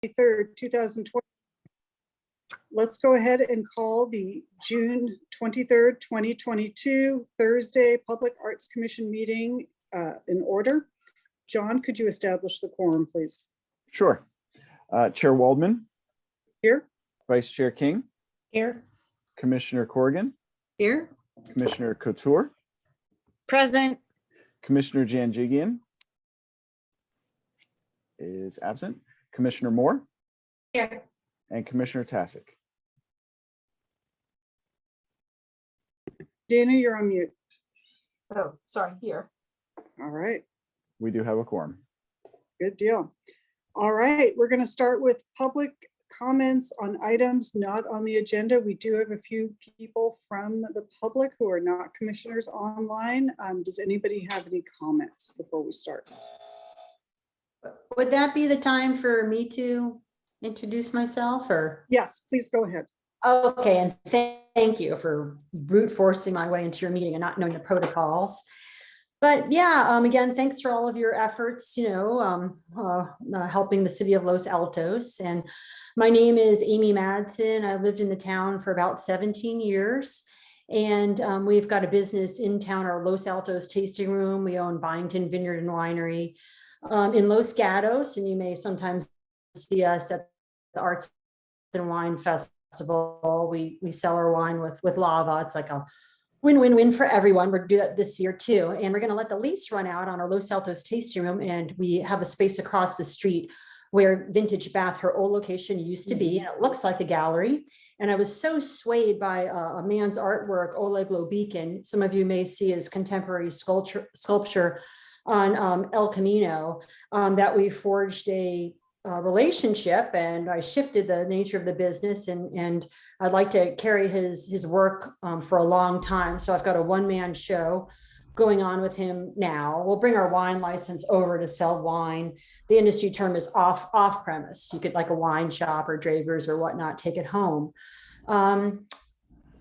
23rd, 2020. Let's go ahead and call the June 23rd, 2022 Thursday Public Arts Commission meeting in order. John, could you establish the quorum, please? Sure. Chair Waldman. Here. Vice Chair King. Here. Commissioner Corrigan. Here. Commissioner Couture. Present. Commissioner Janjigian is absent. Commissioner Moore. Here. And Commissioner Tasic. Dana, you're on mute. Oh, sorry, here. All right, We do have a quorum. good deal. All right, we're going to start with public comments on items not on the agenda. We do have a few people from the public who are not commissioners online. Does anybody have any comments before we start? Would that be the time for me to introduce myself or? Yes, please go ahead. Okay, and thank you for brute forcing my way into your meeting and not knowing the protocols. But yeah, again, thanks for all of your efforts, helping the city of Los Altos. And my name is Amy Madsen. I lived in the town for about 17 years. And we've got a business in town, our Los Altos Tasting Room. We own Byington Vineyard and Winery in Los Gatos. And you may sometimes see us at the Arts and Wine Festival. We sell our wine with lava. It's like a win-win-win for everyone. We're gonna do that this year too. And we're gonna let the lease run out on our Los Altos Tasting Room. And we have a space across the street where Vintage Bath, her old location, used to be. And it looks like a gallery. And I was so swayed by a man's artwork, Oleg Lobikin. Some of you may see his contemporary sculpture on El Camino, that we forged a relationship, and I shifted the nature of the business, and I'd like to carry his work for a long time. So I've got a one-man show going on with him now. We'll bring our wine license over to sell wine. The industry term is off premise. You could, like a wine shop or Dravers or whatnot, take it home.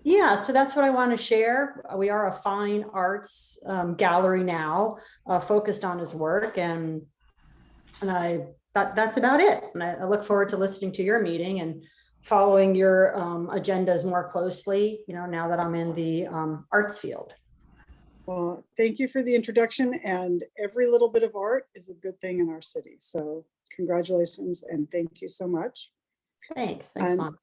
Yeah, so that's what I want to share. We are a fine arts gallery now, focused on his work, and that's about it. And I look forward to listening to your meeting and following your agendas more closely, now that I'm in the arts field. Well, thank you for the introduction, and every little bit of art is a good thing in our city. So congratulations and thank you so much. Thanks, Mom.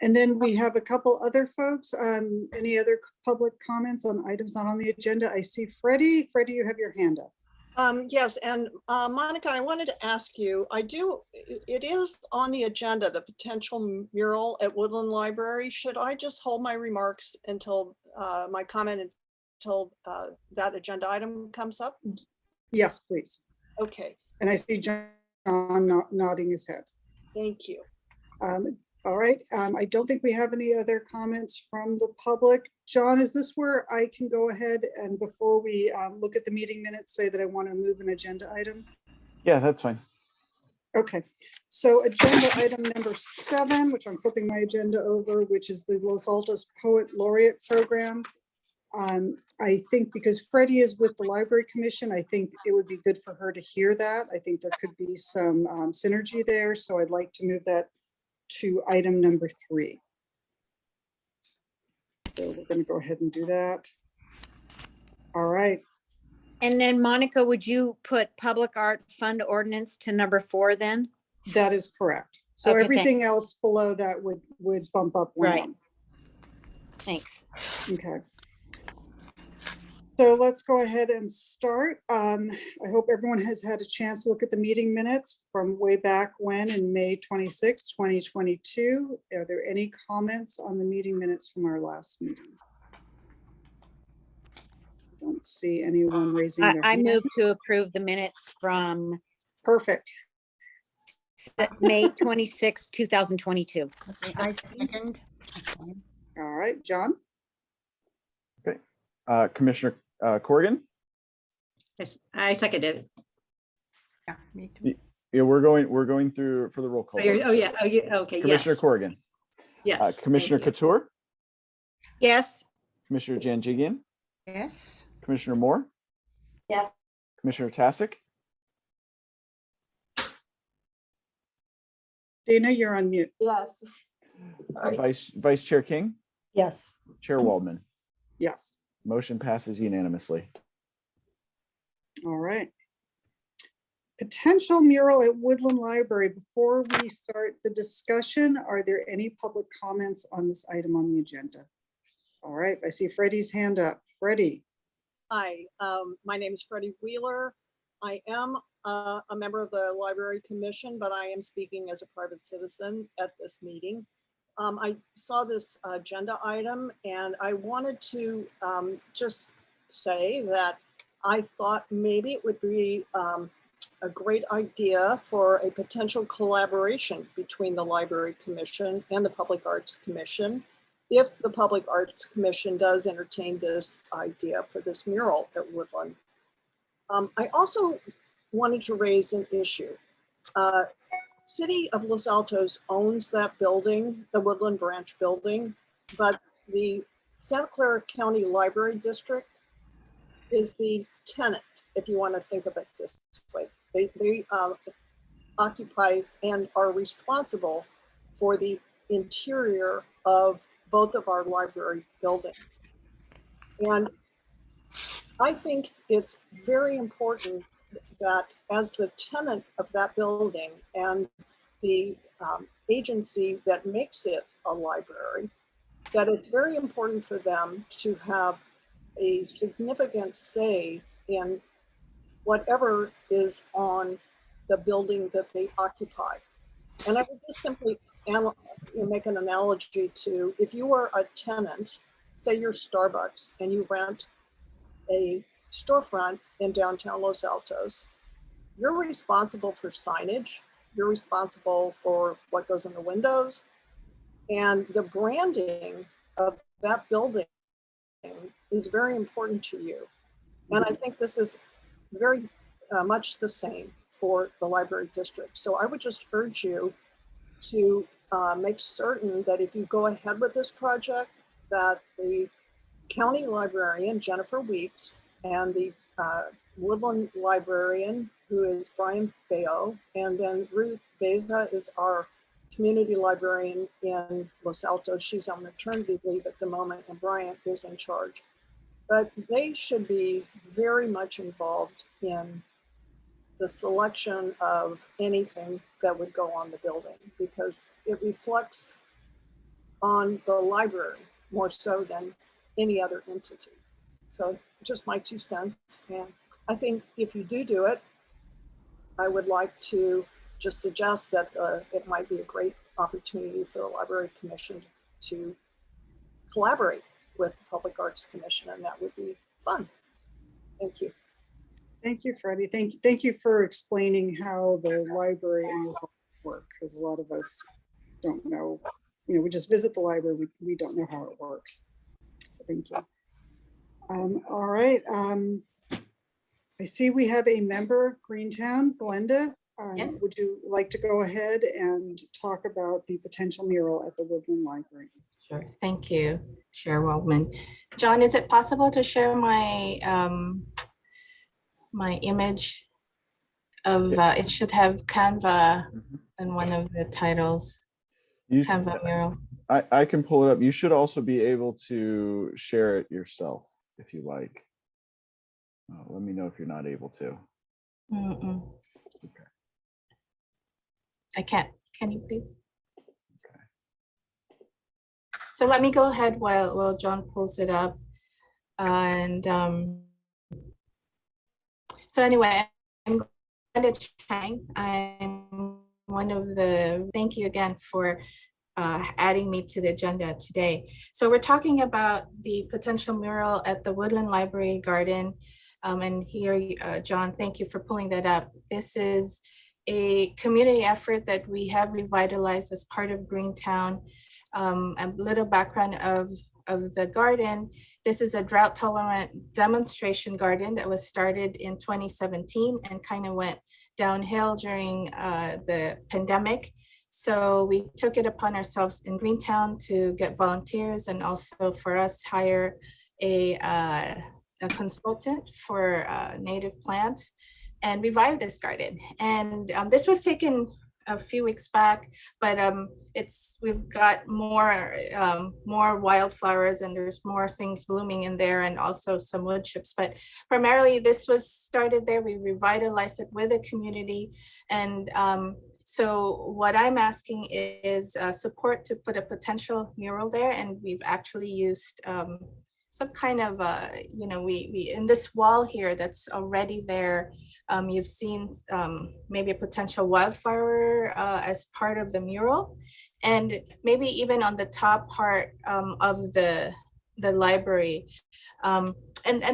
And then we have a couple other folks. Any other public comments on items not on the agenda? I see Freddie. Freddie, you have your hand up. Yes, and Monica, I wanted to ask you, it is on the agenda, the potential mural at Woodland Library. Should I just hold my remarks until my comment until that agenda item comes up? Yes, please. Okay, And I see John nodding his head. thank you. All right, I don't think we have any other comments from the public. John, is this where I can go ahead and before we look at the meeting minutes, say that I want to move an agenda item? Yeah, that's fine. Okay, so agenda item number 7, which I'm flipping my agenda over, which is the Los Altos Poet Laureate Program. I think because Freddie is with the Library Commission, I think it would be good for her to hear that. I think there could be some synergy there, so I'd like to move that to item number 3. So we're going to go ahead and do that. All right. And then Monica, would you put public art fund ordinance to number 4 then? That is correct. So Okay, everything else below that would bump up one. Right. Thanks. Okay. So let's go ahead and start. I hope everyone has had a chance to look at the meeting minutes from way back when in May 26, 2022. Are there any comments on the meeting minutes from our last meeting? Don't see anyone raising their I hand. move to approve the minutes from Perfect. May 26, 2022. I second. All right, John? Commissioner Corrigan. Yes, I seconded it. Yeah, me too. Yeah, we're going through for the roll call. Oh, vote. yeah. Oh, yeah. Okay. Commissioner Yes. Corrigan. Yes. Commissioner thank you. Couture. Yes. Commissioner Janjigian. Yes. Commissioner Moore. Yes. Commissioner Tasic. Dana, you're on mute. Yes. Vice Chair King, Yes. Chair Waldman. Yes. Motion passes unanimously. All right. Potential mural at Woodland Library. Before we start the discussion, are there any public comments on this item on the agenda? All right, I see Freddie's hand up. Freddie. Hi, my name is Freddie Wheeler. I am a member of the Library Commission, but I am speaking as a private citizen at this meeting. I saw this agenda item and I wanted to just say that I thought maybe it would be a great idea for a potential collaboration between the Library Commission and the Public Arts Commission, if the Public Arts Commission does entertain this idea for this mural at Woodland. I also wanted to raise an issue. City of Los Altos owns that building, the Woodland Branch building, but the Santa Clara County Library District is the tenant, if you want to think of it this way. They occupy and are responsible for the interior of both of our library buildings. And I think it's very important that as the tenant of that building and the agency that makes it a library, that it's very important for them to have a significant say in whatever is on the building that they occupy. And I would just simply make an analogy to, if you are a tenant, say you're Starbucks and you rent a storefront in downtown Los Altos, you're responsible for signage, you're responsible for what goes in the windows, and the branding of that building is very important to you. And I think this is very much the same for the library district. So I would just urge you to make certain that if you go ahead with this project, that the county librarian, Jennifer Weeks, and the Woodland librarian, who is Brian Bayo, and then Ruth Beza is our community librarian in Los Altos. She's on maternity leave at the moment, and Brian is in charge. But they should be very much involved in the selection of anything that would go on the building, because it reflects on the library more so than any other entity. So just my 2 cents. And I think if you do it, I would like to just suggest that it might be a great opportunity for the Library Commission to collaborate with the Public Arts Commission, and that would be fun. Thank you. Thank you, Freddie. Thank you for explaining how the library and this work, because a lot of us don't know. You know, we just visit the library, we don't know how it works. So thank you. All right. I see we have a member of Greentown, Glenda. Yes. Would you like to go ahead and talk about the potential mural at the Woodland Library? Sure. Thank you, Chair Waldman. John, is it possible to share my my image of it should have Canva in one of the titles, Canva mural. I can pull it up. You should also be able to share it yourself if you like. Let me know if you're not able to. Okay. I can't. Can you please? Okay. So let me go ahead while John pulls it up. And so anyway, I'm Glenda Chang. I'm one of the, thank you again for adding me to the agenda today. So we're talking about the potential mural at the Woodland Library Garden. And here, John, thank you for pulling that up. This is a community effort that we have revitalized as part of Greentown. A little background of the garden. This is a drought tolerant demonstration garden that was started in 2017 and kind of went downhill during the pandemic. So we took it upon ourselves in Greentown to get volunteers and also for us hire a consultant for native plants and revive this garden. And this was taken a few weeks back, but we've got more wildflowers and there's more things blooming in there, and also some wood chips. But primarily this was started there. We revitalized it with the community. And so what I'm asking is support to put a potential mural there. And we've actually used some kind of, we in this wall here that's already there, you've seen maybe a potential wildflower as part of the mural. And maybe even on the top part of the library. And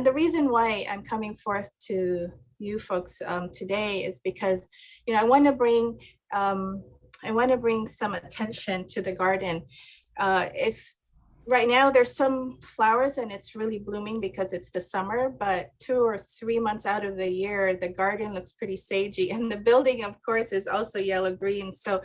the reason why I'm coming forth to you folks today is because, I want to bring some attention to the garden. If right now there's some flowers and it's really blooming because it's the summer, but 2 or 3 months out of the year, the garden looks pretty sagey, and the building, of course, is also yellow-green. So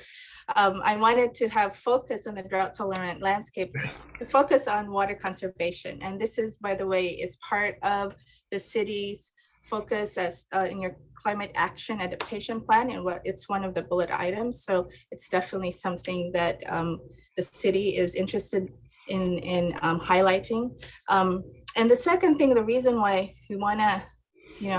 I wanted to have focus on the drought-tolerant landscape, to focus on water conservation. And this is, by the way, is part of the city's focus as in your climate action adaptation plan, and it's one of the bullet items. So it's definitely something that the city is interested in highlighting. And the second thing, the reason why we want to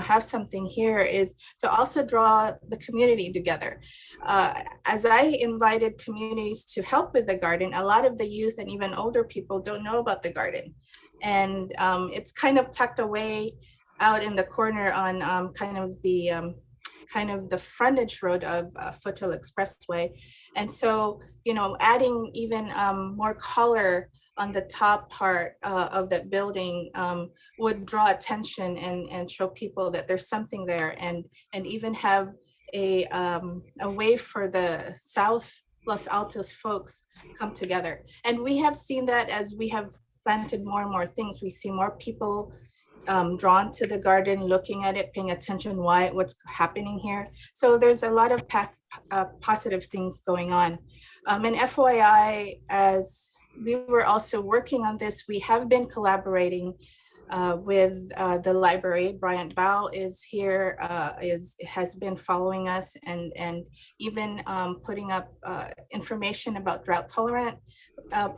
have something here is to also draw the community together. As I invited communities to help with the garden, a lot of the youth and even older people don't know about the garden. And it's kind of tucked away out in the corner on kind of the frontage road of Foothill Expressway. And so, adding even more color on the top part of that building would draw attention and show people that there's something there, and even have a way for the South Los Altos folks come together. And we have seen that as we have planted more and more things, we see more people drawn to the garden, looking at it, paying attention what's happening here. So there's a lot of positive things going on. And FYI, as we were also working on this, we have been collaborating with the library. Bryant Bao is here, has been following us and even putting up information about drought tolerant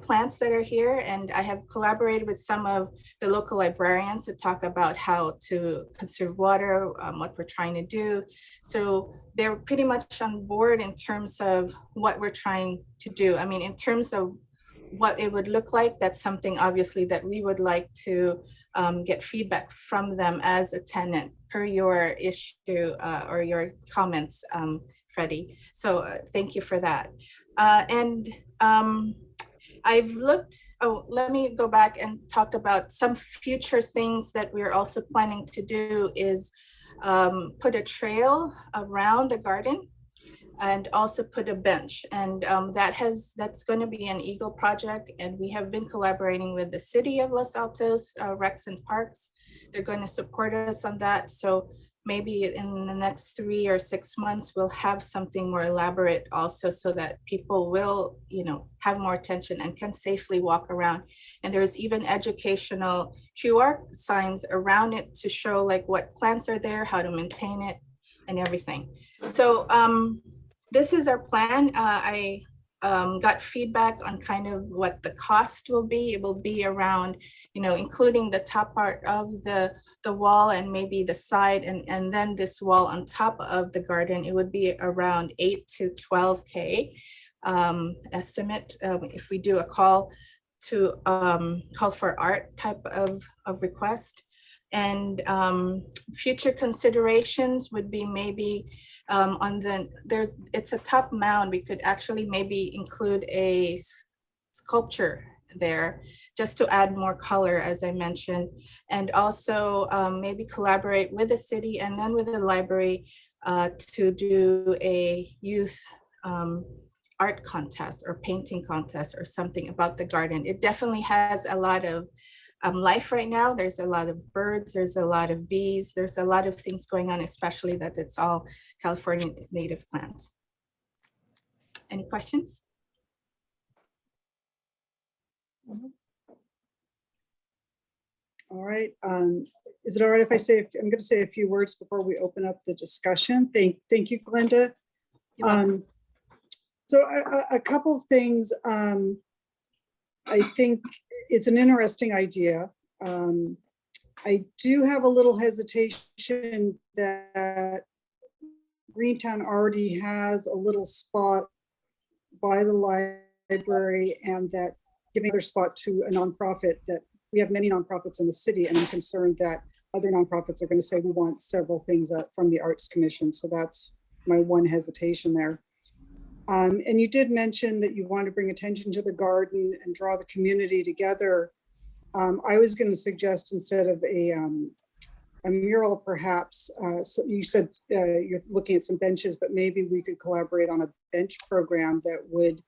plants that are here. And I have collaborated with some of the local librarians to talk about how to conserve water, what we're trying to do. So they're pretty much on board in terms of what we're trying to do. I mean, in terms of what it would look like, that's something obviously that we would like to get feedback from them as a tenant per your issue or your comments, Freddie. So thank you for that. And I've looked, let me go back and talk about some future things that we're also planning to do is put a trail around the garden and also put a bench. And that's going to be an Eagle project. And we have been collaborating with the city of Los Altos, Recs and Parks. They're going to support us on that. So maybe in the next 3 or 6 months, we'll have something more elaborate also, so that people will, have more attention and can safely walk around. And there's even educational QR signs around it to show like what plants are there, how to maintain it and everything. So this is our plan. I got feedback on kind of what the cost will be. It will be around, including the top part of the wall and maybe the side, and then this wall on top of the garden. It would be around 8 to 12K estimate if we do a call for art type of request. And future considerations would be maybe it's a top mound. We could actually maybe include a sculpture there just to add more color, as I mentioned, and also maybe collaborate with the city and then with the library to do a youth art contest or painting contest or something about the garden. It definitely has a lot of life right now. There's a lot of birds, there's a lot of bees, there's a lot of things going on, especially that it's all California native plants. Any questions? All right. Is it all right if I say, I'm going to say a few words before we open up the discussion. Thank you, Glenda. So a couple of things. I think it's an interesting idea. I do have a little hesitation that Greentown already has a little spot by the library, and that giving another spot to a nonprofit, that we have many nonprofits in the city, and I'm concerned that other nonprofits are going to say we want several things from the Arts Commission. So that's my one hesitation there. And you did mention that you want to bring attention to the garden and draw the community together. I was going to suggest, instead of a mural, perhaps, so you said you're looking at some benches, but maybe we could collaborate on a bench program that would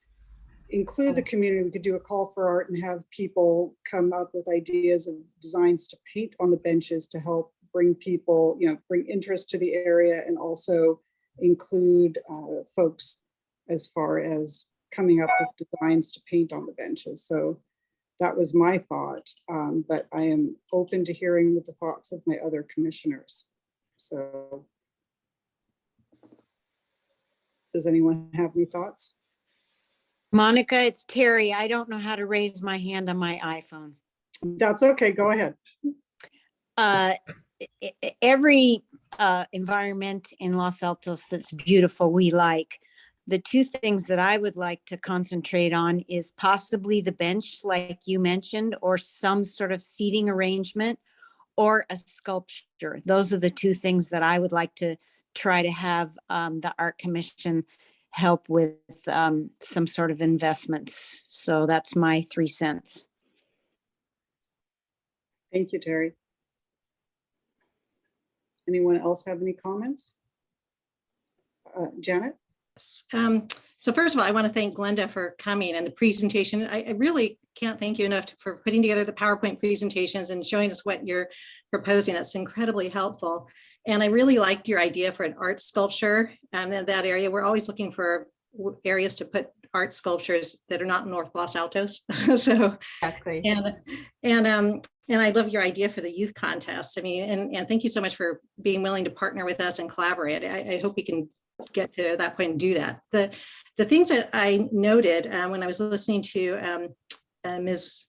include the community. We could do a call for art and have people come up with ideas of designs to paint on the benches to help bring people, bring interest to the area, and also include folks as far as coming up with designs to paint on the benches. So that was my thought, but I am open to hearing the thoughts of my other commissioners. So does anyone have any thoughts? Monica, it's Terry. I don't know how to raise my hand on my iPhone. That's okay, go ahead. Every environment in Los Altos that's beautiful, we like. The two things that I would like to concentrate on is possibly the bench, like you mentioned, or some sort of seating arrangement, or a sculpture. Those are the two things that I would like to try to have the Art Commission help with some sort of investments. So that's my 3 cents. Thank you, Terry. Anyone else have any comments? Janet? So first of all, I want to thank Glenda for coming and the presentation. I really can't thank you enough for putting together the PowerPoint presentations and showing us what you're proposing. That's incredibly helpful. And I really liked your idea for an art sculpture in that area. We're always looking for areas to put art sculptures that are not in North Los Altos. So Exactly. and I love your idea for the youth contest. I mean, and thank you so much for being willing to partner with us and collaborate. I hope we can get to that point and do that. The things that I noted when I was listening to Ms.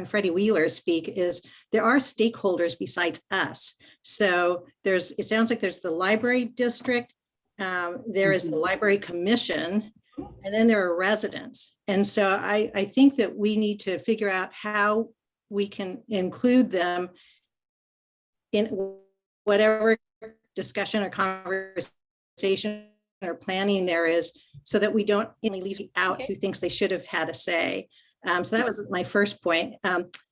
Freddie Wheeler speak is there are stakeholders besides us. So it sounds like there's the library district, there is the library commission, and then there are residents. And so I think that we need to figure out how we can include them in whatever discussion or conversation or planning there is, so that we don't only leave out who thinks they should have had a say. So that was my first point.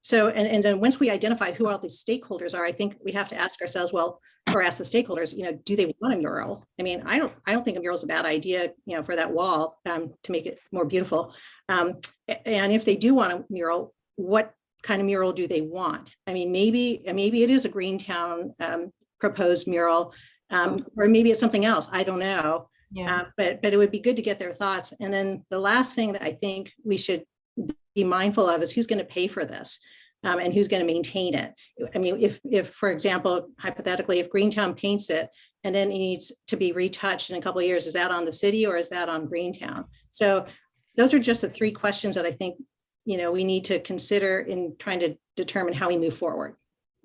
So, and then once we identify who all these stakeholders are, I think we have to ask ourselves, well, or ask the stakeholders, do they want a mural? I mean, I don't think a mural is a bad idea, for that wall to make it more beautiful. And if they do want a mural, what kind of mural do they want? I mean, maybe it is a Greentown proposed mural, or maybe it's something else. I don't know. Yeah. But it would be good to get their thoughts. And then the last thing that I think we should be mindful of is who's going to pay for this, and who's going to maintain it. I mean, if for example, hypothetically, if Greentown paints it and then it needs to be retouched in a couple of years, is that on the city or is that on Greentown? So those are just the 3 questions that I think, we need to consider in trying to determine how we move forward.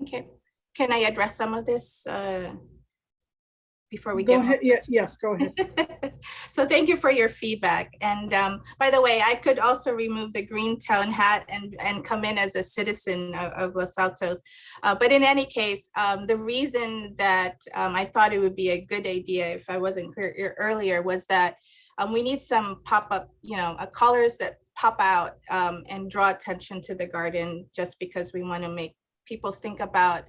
Okay. Can I address some of this before we Go get ahead. Yes, go ahead. So thank you for your feedback. And by the way, I could also remove the Greentown hat and come in as a citizen of Los Altos. But in any case, the reason that I thought it would be a good idea, if I wasn't clear earlier, was that we need some pop-up, colors that pop out and draw attention to the garden, just because we want to make people think about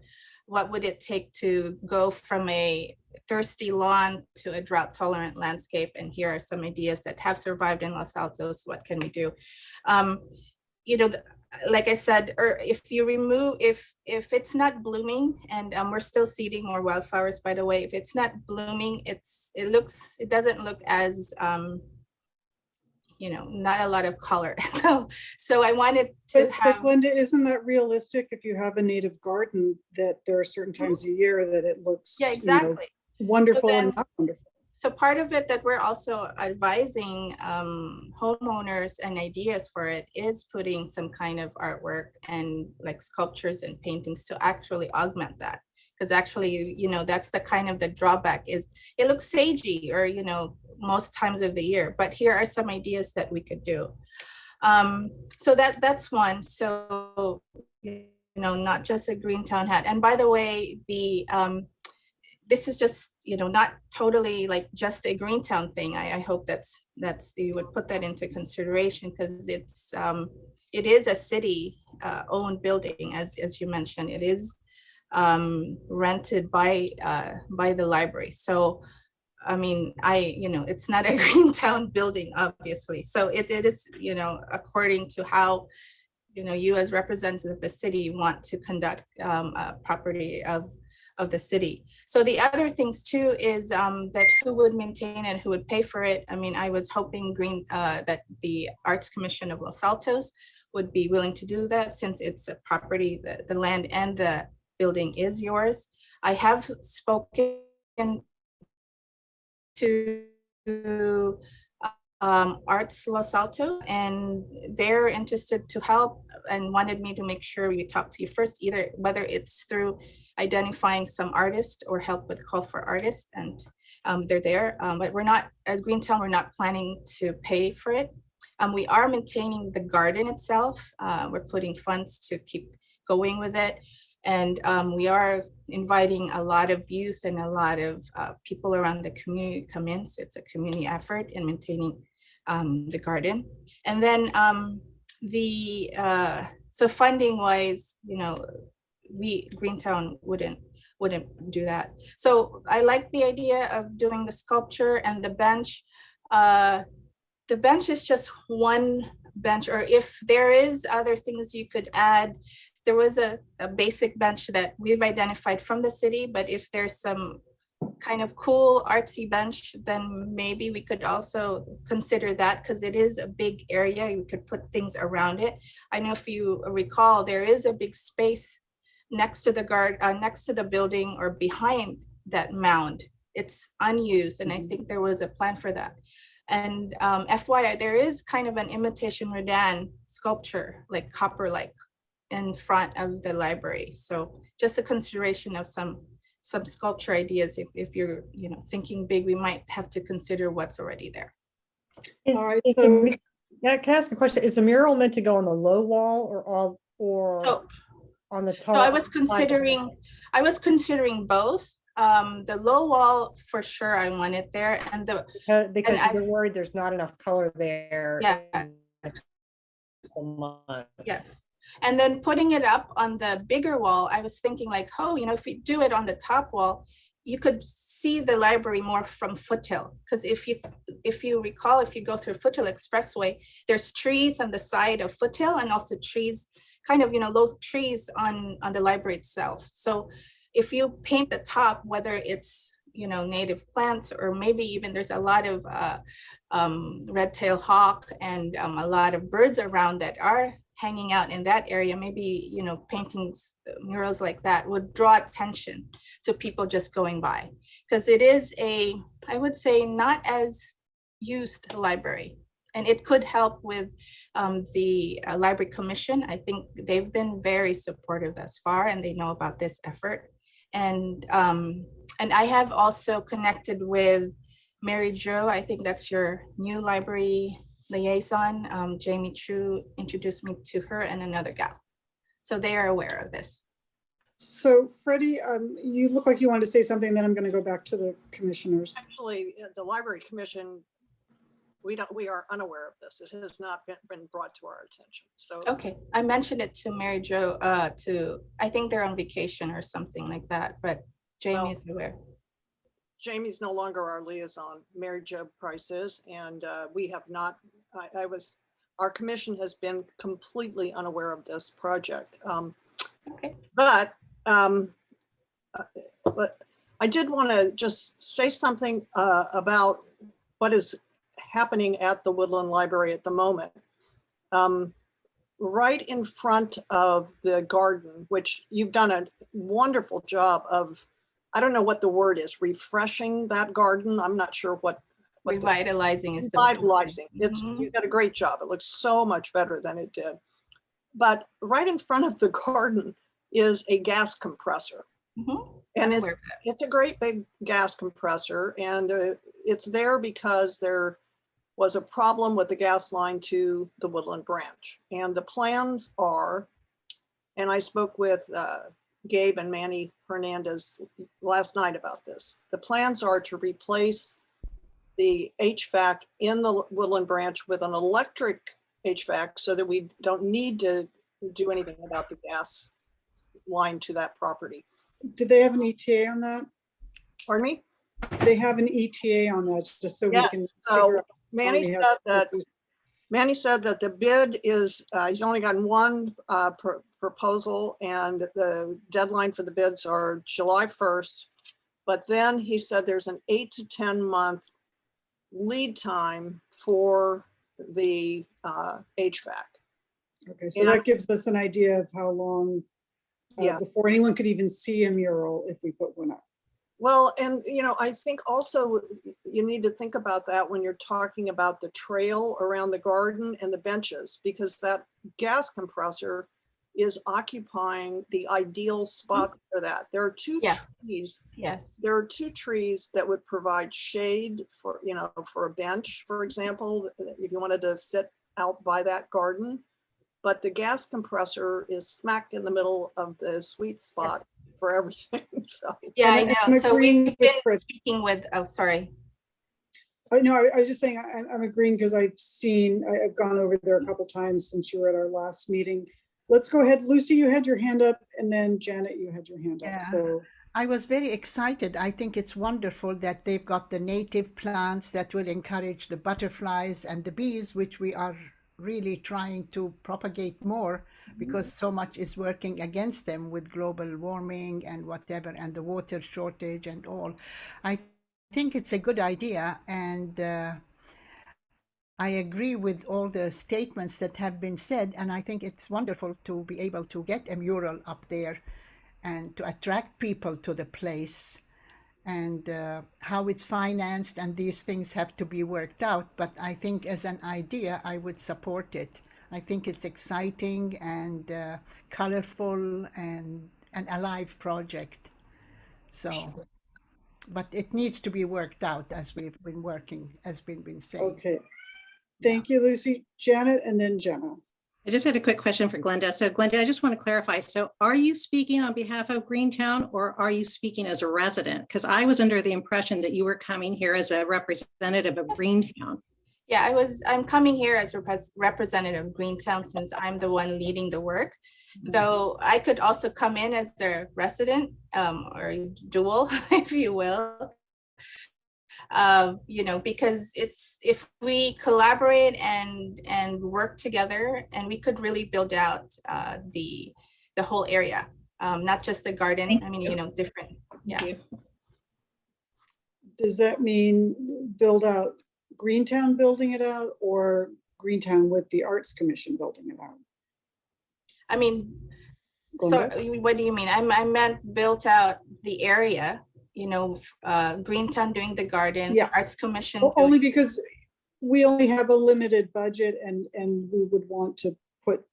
what would it take to go from a thirsty lawn to a drought tolerant landscape. And here are some ideas that have survived in Los Altos. What can we do? Like I said, or if you remove, if it's not blooming, and we're still seeding more wildflowers, by the way, if it's not blooming, it doesn't look as not a lot of color. So I wanted to But Glenda, isn't that realistic? If you have a native garden, that there are certain times a year that it looks exactly wonderful then, and not wonderful. So part of it that we're also advising homeowners and ideas for it is putting some kind of artwork and like sculptures and paintings to actually augment that. Because actually, you know, that's the kind of the drawback is it looks sagey or, you know, most times of the year, but here are some ideas that we could do. So that's one. So, you know, not just a Greentown hat. And by the way, the this is just, you know, not totally like just a Greentown thing. I hope that's you would put that into consideration because it is a city owned building, as you mentioned. It is rented by the library. So I mean, you know, it's not a Greentown building, obviously. So it is, you know, according to how, you know, you as representative of the city want to conduct a property of the city. So the other things too is that who would maintain and who would pay for it. I mean, I was hoping that the Arts Commission of Los Altos would be willing to do that since it's a property, the land and the building is yours. I have spoken to Arts Los Altos, and they're interested to help and wanted me to make sure we talk to you first, either whether it's through identifying some artist or help with call for artists, and they're there. But we're not, as Greentown, we're not planning to pay for it. We are maintaining the garden itself. We're putting funds to keep going with it. And we are inviting a lot of youth and a lot of people around the community to come in. So it's a community effort in maintaining the garden. And then so funding wise, you know, Greentown wouldn't do that. So I like the idea of doing the sculpture and the bench. The bench is just one bench, or if there is other things you could add. There was a basic bench that we've identified from the city, but if there's some kind of cool artsy bench, then maybe we could also consider that because it is a big area. You could put things around it. I know if you recall, there is a big space next to the next to the building or behind that mound. It's unused, and I think there was a plan for that. And FYI, there is kind of an imitation Rodin sculpture, like copper-like, in front of the library. So just a consideration of some sculpture ideas. If you're, you know, thinking big, we might have to consider what's already there. All right, Is the so- mu- yeah, can I ask a question? Is the mural meant to go on the low wall or So, on the top? so I was considering both. The low wall, for sure, I want it there. And Because and you're worried there's not enough color there. Yeah. Yes. And then putting it up on the bigger wall, I was thinking like, oh, you know, if we do it on the top wall, you could see the library more from Foothill. Because if you recall, if you go through Foothill Expressway, there's trees on the side of Foothill and also trees, kind of, you know, those trees on the library itself. So if you paint the top, whether it's, you know, native plants, or maybe even there's a lot of red-tailed hawk and a lot of birds around that are hanging out in that area, maybe, you know, paintings, murals like that would draw attention to people just going by. Because it is I would say, not as used library. And it could help with the Library Commission. I think they've been very supportive thus far, and they know about this effort. And I have also connected with Mary Jo. I think that's your new library liaison. Jamie Chu introduced me to her and another gal. So they are aware of this. So Freddie, you look like you wanted to say something, then I'm going to go back to the commissioners. Actually, the Library Commission, we are unaware of this. It has not been brought to our attention. So Okay, I mentioned it to Mary Jo, I think they're on vacation or something like that, but Jamie is aware. Jamie's no longer our liaison. Mary Jo Price is, and we have not, our commission has been completely unaware of this project. Okay. But I did want to just say something about what is happening at the Woodland Library at the moment. Right in front of the garden, which you've done a wonderful job of I don't know what the word is, refreshing that garden. I'm not sure what the- Revitalizing is the word. revitalizing. It's, Mhm. you did a great job. It looks so much better than it did. But right in front of the garden is a gas compressor. Mhm. And I'm it's, aware of that. it's a great big gas compressor, and it's there because there was a problem with the gas line to the Woodland Branch. And the plans are, and I spoke with Gabe and Manny Hernandez last night about this. The plans are to replace the HVAC in the Woodland Branch with an electric HVAC so that we don't need to do anything about the gas line to that property. Did they have an ETA on that? Pardon me? They have an ETA on that, just so we can. Yes, figure so out Manny we said have to that, do- the bid is, he's only gotten one proposal, and the deadline for the bids are July 1st. But then he said there's an 8 to 10 month lead time for the HVAC. Okay, so that gives us an idea of how long Yeah. before anyone could even see a mural if we put one up. Well, and I think also you need to think about that when you're talking about the trail around the garden and the benches, because that gas compressor is occupying the ideal spot for that. There are two Yeah. trees. Yes. There are two trees that would provide shade for, for a bench, for example, if you wanted to sit out by that garden. But the gas compressor is smack in the middle of the sweet spot for everything. So. Yeah, I And I'm know. So agreeing we've with been Fred. speaking with, oh, sorry. No, I was just saying, I'm agreeing because I've gone over there a couple times since you were at our last meeting. Let's go ahead. Lucy, you had your hand up, and then Janet, you had your hand up. Yeah. So I was very excited. I think it's wonderful that they've got the native plants that will encourage the butterflies and the bees, which we are really trying to propagate more because so much is working against them with global warming and whatever, and the water shortage and all. I think it's a good idea, and I agree with all the statements that have been said, and I think it's wonderful to be able to get a mural up there and to attract people to the place. And how it's financed and these things have to be worked out. But I think as an idea, I would support it. I think it's exciting and colorful and an alive project. So, but it needs to be worked out as we've been working, as we've been saying. okay. Thank you, Lucy. Janet, and then Jenna. I just had a quick question for Glenda. So Glenda, I just want to clarify. So are you speaking on behalf of Greentown, or are you speaking as a resident? Because I was under the impression that you were coming here as a representative of Greentown. Yeah, I'm coming here as representative of Greentown since I'm the one leading the work. Though I could also come in as a resident or dual, if you will. Because if we collaborate and work together, and we could really build out the whole area, not just the garden. Thank I mean, you. different. Yeah. Thank you. Does that mean build out Greentown building it out, or Greentown with the Arts Commission building it out? I mean, so Glenda? what do you mean? I meant built out the area. Greentown doing the garden, Yes. Arts Commission. Only because we only have a limited budget, and we would want to put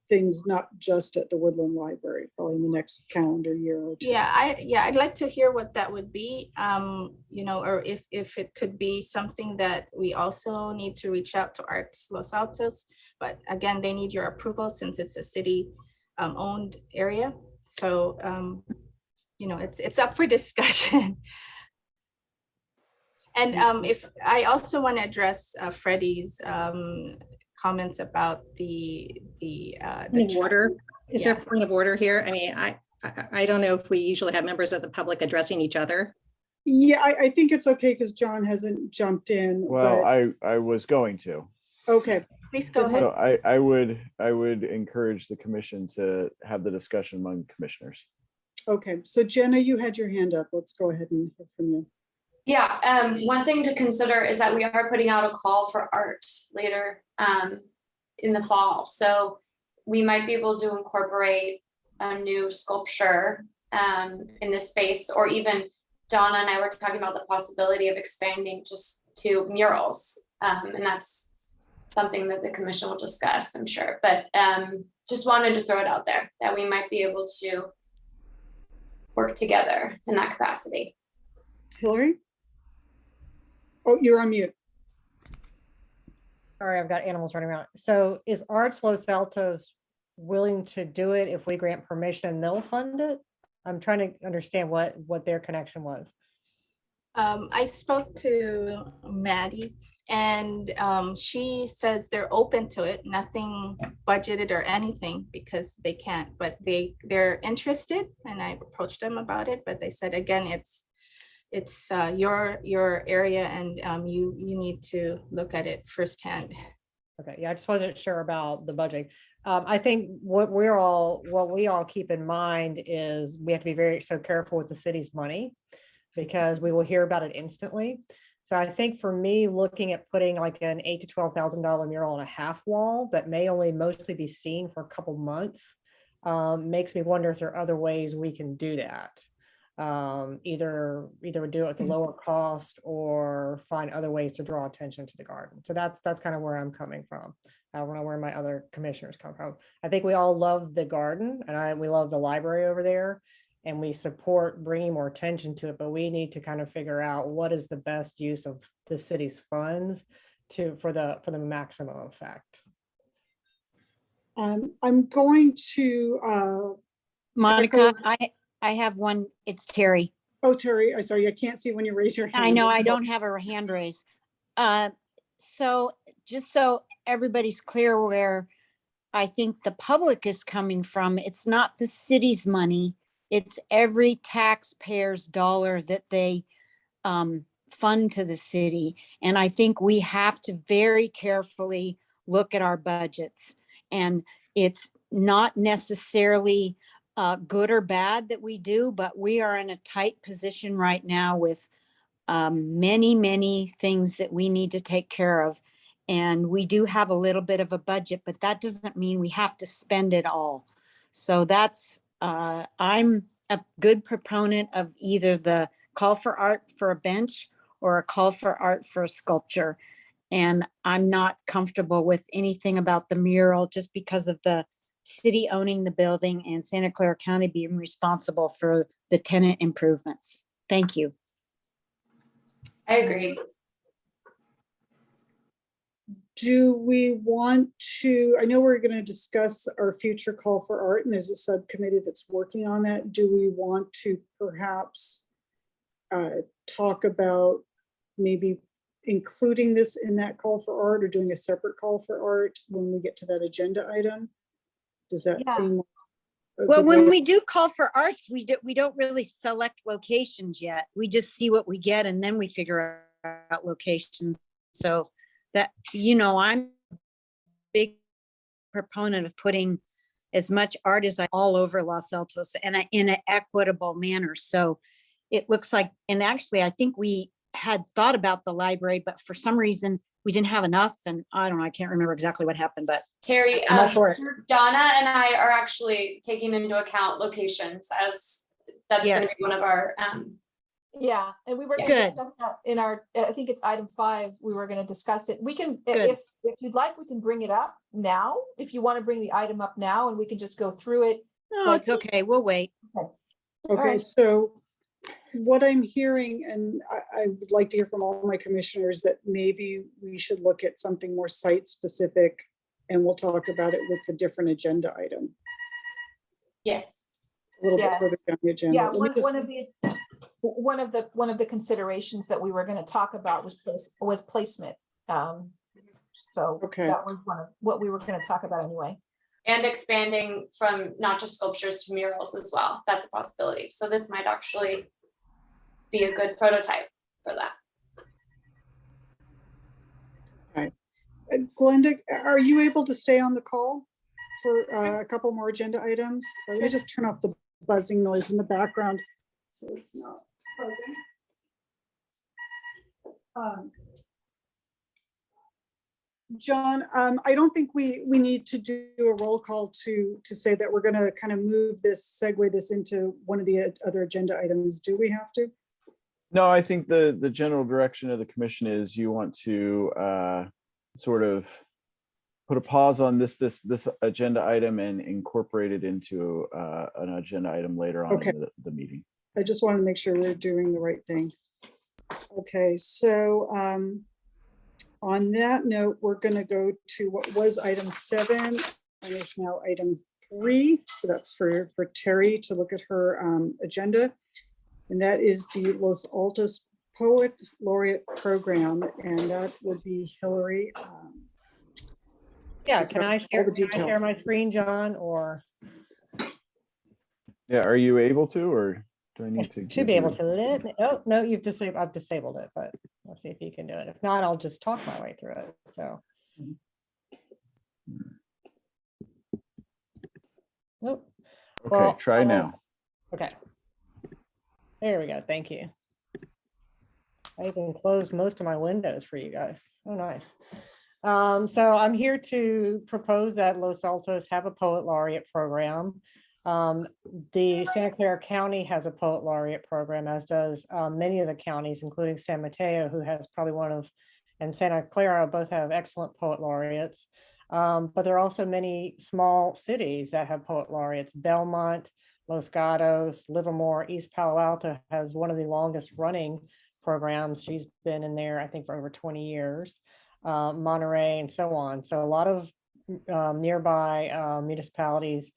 things not just at the Woodland Library, probably in the next calendar year or two. Yeah, I'd like to hear what that would be, or if it could be something that we also need to reach out to Arts Los Altos, but again, they need your approval since it's a city owned area. So, it's up for discussion. And if I also want to address Freddie's comments about the Point of order. Is there a Yeah. point of order here? I mean, I don't know if we usually have members of the public addressing each other. Yeah, I think it's okay because John hasn't jumped in. Well, but- I was going to. Okay, Please go Go ahead. So I would encourage the commission to have the discussion among commissioners. okay. So Jenna, you had your hand up. Let's go ahead and hear from you. Yeah, one thing to consider is that we are putting out a call for art later in the fall. So we might be able to incorporate a new sculpture in this space, or even Donna and I were talking about the possibility of expanding just to murals. And that's something that the commission will discuss, I'm sure, but just wanted to throw it out there that we might be able to work together in that capacity. Hillary? Oh, you're on mute. Sorry, I've got animals running around. So is Arts Los Altos willing to do it if we grant permission, they'll fund it? I'm trying to understand what their connection was. I spoke to Maddie and she says they're open to it, nothing budgeted or anything because they can't, but they're interested, and I approached them about it, but they said, again, it's your area and you need to look at it firsthand. Okay, yeah, I just wasn't sure about the budget. I think what we all keep in mind is we have to be very so careful with the city's money, because we will hear about it instantly. So I think for me, looking at putting like an $8,000 to $12,000 mural on a half wall that may only mostly be seen for a couple months makes me wonder if there are other ways we can do that. Either do it at the lower cost or find other ways to draw attention to the garden. So that's kind of where I'm coming from. I don't know where my other commissioners come from. I think we all love the garden and we love the library over there, and we support bringing more attention to it, but we need to kind of figure out what is the best use of the city's funds for the maximum effect. I'm going to, Monica, echo- I have one. It's Terry. oh, Terry, I'm sorry, I can't see when you raise your hand. I know I don't have a hand raised. So just so everybody's clear where I think the public is coming from, it's not the city's money. It's every taxpayer's dollar that they fund to the city. And I think we have to very carefully look at our budgets. And it's not necessarily good or bad that we do, but we are in a tight position right now with many things that we need to take care of. And we do have a little bit of a budget, but that doesn't mean we have to spend it all. So that's, I'm a good proponent of either the call for art for a bench or a call for art for a sculpture. And I'm not comfortable with anything about the mural just because of the city owning the building and Santa Clara County being responsible for the tenant improvements. Thank you. I agree. Do we want to, I know we're going to discuss our future call for art, and there's a subcommittee that's working on that. Do we want to perhaps talk about maybe including this in that call for art or doing a separate call for art when we get to that agenda item? Does that Yeah. seem? a Well, good when way? we do call for arts, we don't really select locations yet. We just see what we get and then we figure out locations. So that, I'm a big proponent of putting as much art as all over Los Altos and in an equitable manner. So it looks like, and actually, I think we had thought about the library, but for some reason we didn't have enough. And I don't know, I can't remember exactly what happened, but Terry, I'm all for it. Donna and I are actually taking into account locations as that's going to Yes. be one of our Yeah, and we were Yeah. gonna Good. discuss that in our, I think it's item 5, we were gonna discuss it. We can, Good. if you'd like, we can bring it up now, if you want to bring the item up now, and we can just go through it. No, Like- it's okay. We'll wait. Okay, right. so what I'm hearing, and I would like to hear from all my commissioners, that maybe we should look at something more site specific, and we'll talk about it with the different agenda item, yes. a little bit further Yes. down the agenda. Yeah, Let me one just- of the considerations that we were gonna talk about was placement. So Okay. that was one of what we were gonna talk about anyway. And expanding from not just sculptures to murals as well. That's a possibility. So this might actually be a good prototype for that. Glenda, are you able to stay on the call for a couple more agenda items? Let me just turn off the buzzing noise in the background so it's not buzzing. John, I don't think we need to do a roll call to say that we're going to kind of move this, segue this into one of the other agenda items. Do we have to? No, I think the general direction of the commission is you want to sort of put a pause on this agenda item and incorporate it into an agenda item later on Okay. in the meeting. I just want to make sure we're doing the right thing. Okay, so on that note, we're going to go to what was item 7 and is now item 3. So that's for Terry to look at her agenda. And that is the Los Altos Poet Laureate Program. And that would be Hillary. Yeah, Just can I all share, the can I share details. my screen, John, or Yeah, are you able to, or do I need to? should give be able you- to? Oh, no, I've disabled it, but let's see if you can do it. If not, I'll just talk my way through it. So. Nope. Okay, Well, try now. Okay. There we go. Thank you. I even closed most of my windows for you guys. Oh, nice. So I'm here to propose that Los Altos have a Poet Laureate program. The Santa Clara County has a Poet Laureate program, as does many of the counties, including San Mateo, who has probably one of, and Santa Clara both have excellent Poet Laureates. But there are also many small cities that have Poet Laureates. Belmont, Los Gatos, Livermore, East Palo Alto has one of the longest running programs. She's been in there, I think, for over 20 years. Monterey and so on. So a lot of nearby municipalities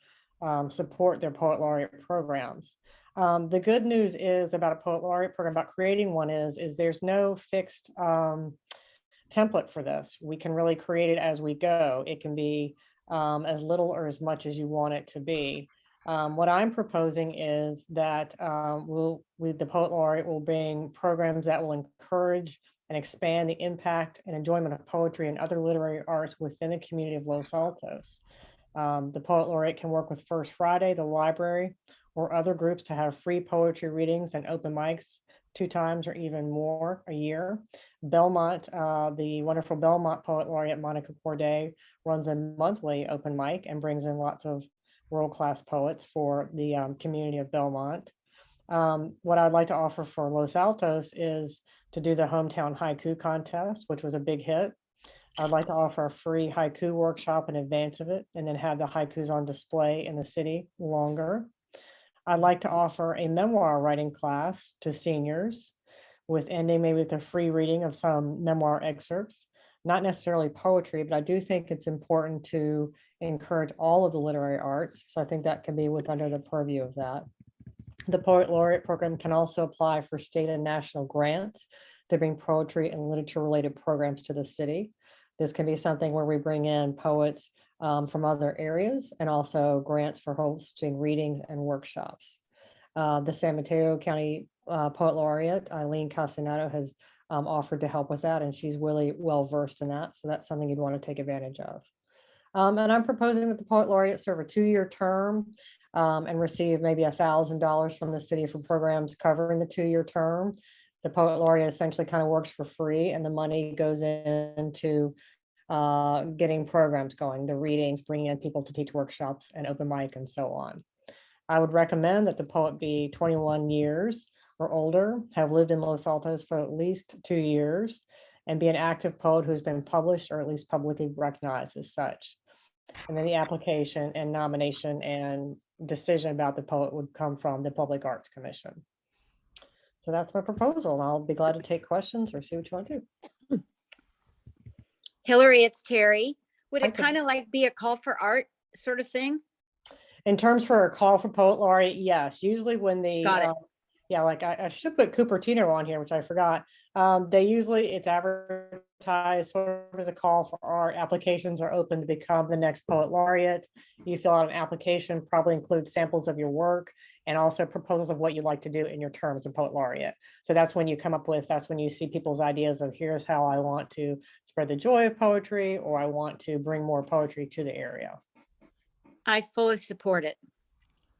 support their Poet Laureate programs. The good news is about a Poet Laureate program, about creating one is there's no fixed template for this. We can really create it as we go. It can be as little or as much as you want it to be. What I'm proposing is that the Poet Laureate will bring programs that will encourage and expand the impact and enjoyment of poetry and other literary arts within the community of Los Altos. The Poet Laureate can work with First Friday, the library, or other groups to have free poetry readings and open mics 2 times or even more a year. Belmont, the wonderful Belmont Poet Laureate Monica Corday runs a monthly open mic and brings in lots of world-class poets for the community of Belmont. What I'd like to offer for Los Altos is to do the hometown haiku contest, which was a big hit. I'd like to offer a free haiku workshop in advance of it, and then have the haikus on display in the city longer. I'd like to offer a memoir writing class to seniors, with ending maybe with a free reading of some memoir excerpts. Not necessarily poetry, but I do think it's important to encourage all of the literary arts. So I think that can be under the purview of that. The Poet Laureate program can also apply for state and national grants to bring poetry and literature related programs to the city. This can be something where we bring in poets from other areas, and also grants for hosting readings and workshops. The San Mateo County Poet Laureate, Eileen Castellanos, has offered to help with that, and she's really well versed in that. So that's something you'd want to take advantage of. And I'm proposing that the Poet Laureate serve a 2-year term and receive maybe $1,000 from the city for programs covering the 2-year term. The Poet Laureate essentially kind of works for free, and the money goes into getting programs going, the readings, bringing in people to teach workshops and open mic and so on. I would recommend that the poet be 21 years or older, have lived in Los Altos for at least 2 years, and be an active poet who's been published or at least publicly recognized as such. And then the application and nomination and decision about the poet would come from the Public Arts Commission. So that's my proposal, and I'll be glad to take questions or see what you want to do. Hillary, it's Terry. Would Hi, it kind of like be a call for art sort of thing? In terms for a call for Poet Laureate, yes. Usually when the Got it. yeah, like I should put Cupertino on here, which I forgot. They usually, it's advertised sort of as a call for art. Applications are open to become the next Poet Laureate. You fill out an application, probably include samples of your work, and also proposals of what you'd like to do in your term as a Poet Laureate. So that's when you come up with, that's when you see people's ideas of, here's how I want to spread the joy of poetry, or I want to bring more poetry to the area. I fully support it.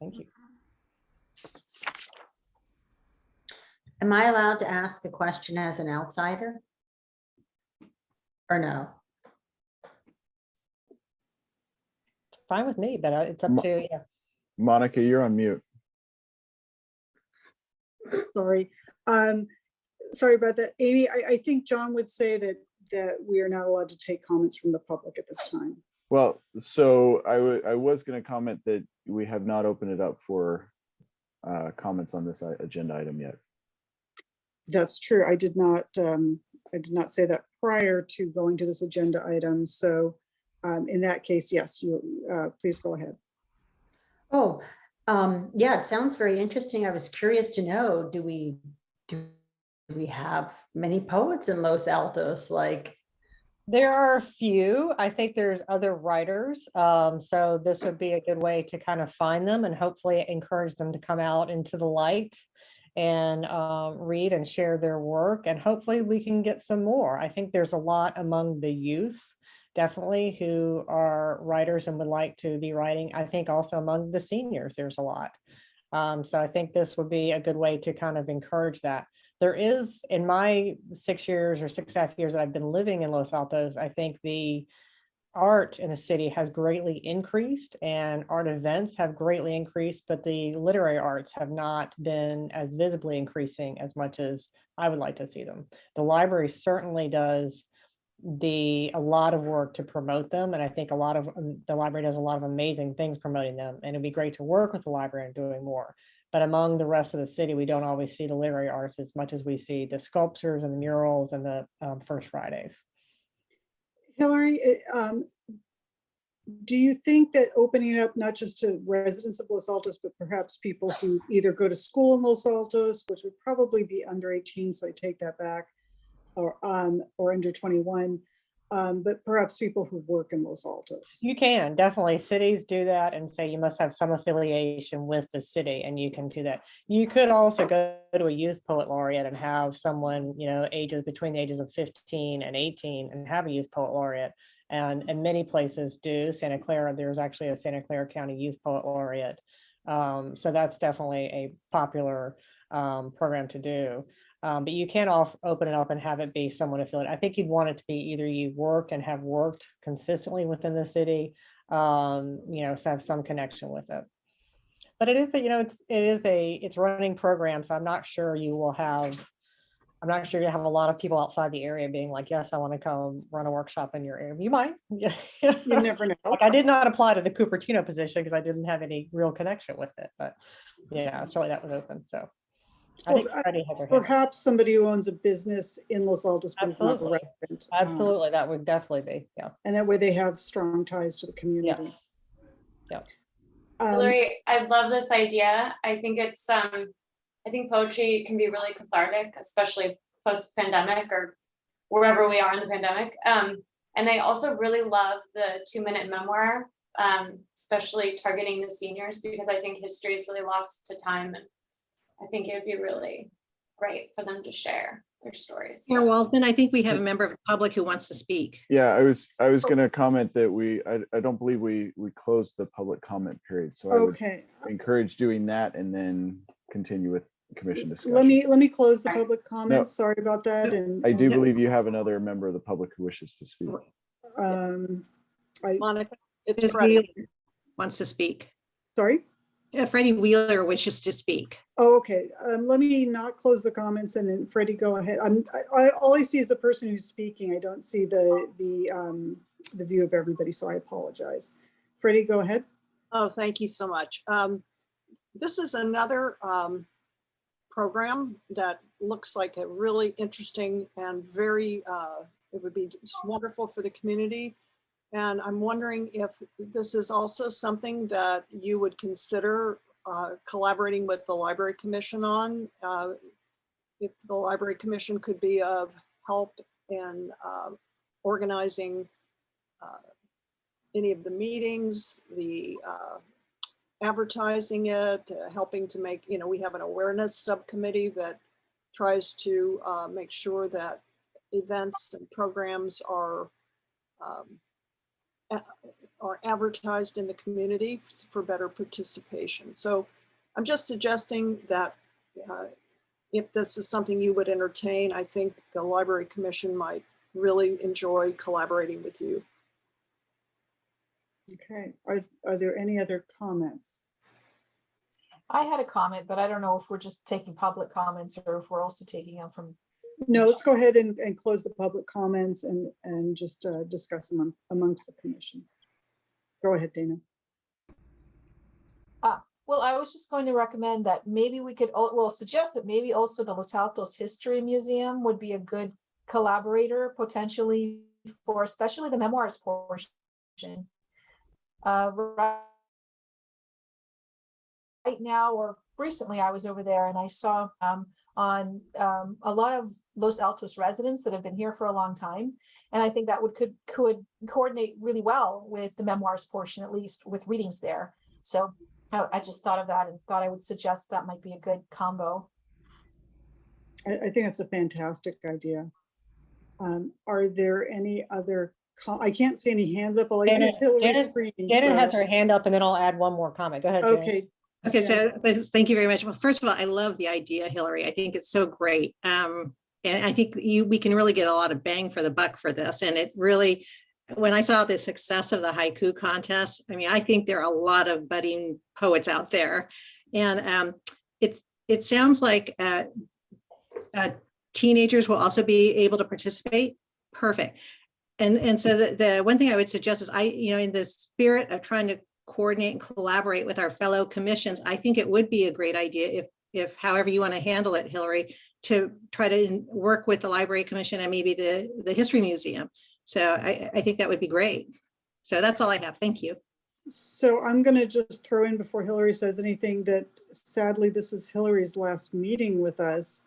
Thank you. Am I allowed to ask a question as an outsider? Or no? fine with me, but it's up Mo- to you. Monica, you're on mute. Sorry. Sorry about that. Amy, I think John would say that we are not allowed to take comments from the public at this time. Well, so I was going to comment that we have not opened it up for comments on this agenda item yet. That's true. I did not say that prior to going to this agenda item. So in that case, yes, you please go ahead. Oh, yeah, it sounds very interesting. I was curious to know, do we have many poets in Los Altos? Like, There are a few. I think there's other writers. So this would be a good way to kind of find them and hopefully encourage them to come out into the light and read and share their work. And hopefully we can get some more. I think there's a lot among the youth, definitely, who are writers and would like to be writing. I think also among the seniors, there's a lot. So I think this would be a good way to kind of encourage that. There is, in my 6 years or 6.5 years that I've been living in Los Altos, I think the art in the city has greatly increased and art events have greatly increased, but the literary arts have not been as visibly increasing as much as I would like to see them. The library certainly does a lot of work to promote them, and I think a lot of the library does a lot of amazing things promoting them, and it'd be great to work with the library and doing more. But among the rest of the city, we don't always see the literary arts as much as we see the sculptures and the murals and the First Fridays. Hillary, do you think that opening it up not just to residents of Los Altos, but perhaps people who either go to school in Los Altos, which would probably be under 18, so I take that back, or under 21, but perhaps people who work in Los Altos? You can definitely, cities do that and say you must have some affiliation with the city, and you can do that. You could also go to a youth poet laureate and have someone, ages between the ages of 15 and 18 and have a youth poet laureate. And many places do. Santa Clara, there's actually a Santa Clara County Youth Poet Laureate. So that's definitely a popular program to do. But you can't open it up and have it be someone affiliated. I think you'd want it to be either you work and have worked consistently within the city, so have some connection with it. But it is it's running program, so I'm not sure you have a lot of people outside the area being like, yes, I want to come run a workshop in your area. You might. You never know. Like, I did not apply to the Cupertino position because I didn't have any real connection with it, but yeah, certainly that was open. So I think Freddie has her hand up. Perhaps somebody who owns a business in Los Altos, but is not a Absolutely. resident. Absolutely, that would definitely be, yeah. And that way they have strong ties to the community. Yes. Yep. Hillary, I love this idea. I think it's I think poetry can be really cathartic, especially post-pandemic or wherever we are in the pandemic. And I also really love the 2-minute memoir, especially targeting the seniors, because I think history is really lost to time. And I think it would be really great for them to share their stories. Yeah, Walton, I think we have a member of the public who wants to speak. Yeah, I was going to comment that I don't believe we closed the public comment period. So I would Okay, encourage doing that and then continue with commission discussion. let me close the public comments. Sorry about that. And I do believe you have another member of the public who wishes to speak. Monica, it's Ms. Freddie. Wheeler wants to speak. Sorry. Freddie Wheeler wishes to speak. Oh, okay. Let me not close the comments and then Freddie, go ahead. All I see is the person who's speaking. I don't see the view of everybody, so I apologize. Freddie, go ahead. Oh, thank you so much. This is another program that looks like a really interesting and very, it would be just wonderful for the community. And I'm wondering if this is also something that you would consider collaborating with the Library Commission on. If the Library Commission could be of help in organizing any of the meetings, the advertising it, helping to make, we have an awareness subcommittee that tries to make sure that events and programs are advertised in the community for better participation. So I'm just suggesting that if this is something you would entertain, I think the Library Commission might really enjoy collaborating with you. Okay, are there any other comments? I had a comment, but I don't know if we're just taking public comments or if we're also taking them from. No, let's go ahead and close the public comments and just discuss amongst the commission. Go ahead, Dana. Well, I was just going to recommend that maybe we could, suggest that maybe also the Los Altos History Museum would be a good collaborator potentially for especially the memoirs portion. Right now, or recently, I was over there and I saw on a lot of Los Altos residents that have been here for a long time. And I think that could coordinate really well with the memoirs portion, at least with readings there. So I just thought of that and thought I would suggest that might be a good combo. I think that's a fantastic idea. Are there any other, I can't see any hands up. All I see is Hillary's screen. Janet has so- her hand up and then I'll add one more comment. Go ahead, Janet. Okay. Okay, so thank you very much. Well, first of all, I love the idea, Hillary. I think it's so great. And I think we can really get a lot of bang for the buck for this. And it really, when I saw the success of the haiku contest, I mean, I think there are a lot of budding poets out there. And it sounds like teenagers will also be able to participate. Perfect. And so the one thing I would suggest is in the spirit of trying to coordinate and collaborate with our fellow commissions, I think it would be a great idea if however you want to handle it, Hillary, to try to work with the Library Commission and maybe the History Museum. So I think that would be great. So that's all I have. Thank you. So I'm going to just throw in before Hillary says anything that sadly, this is Hillary's last meeting with us.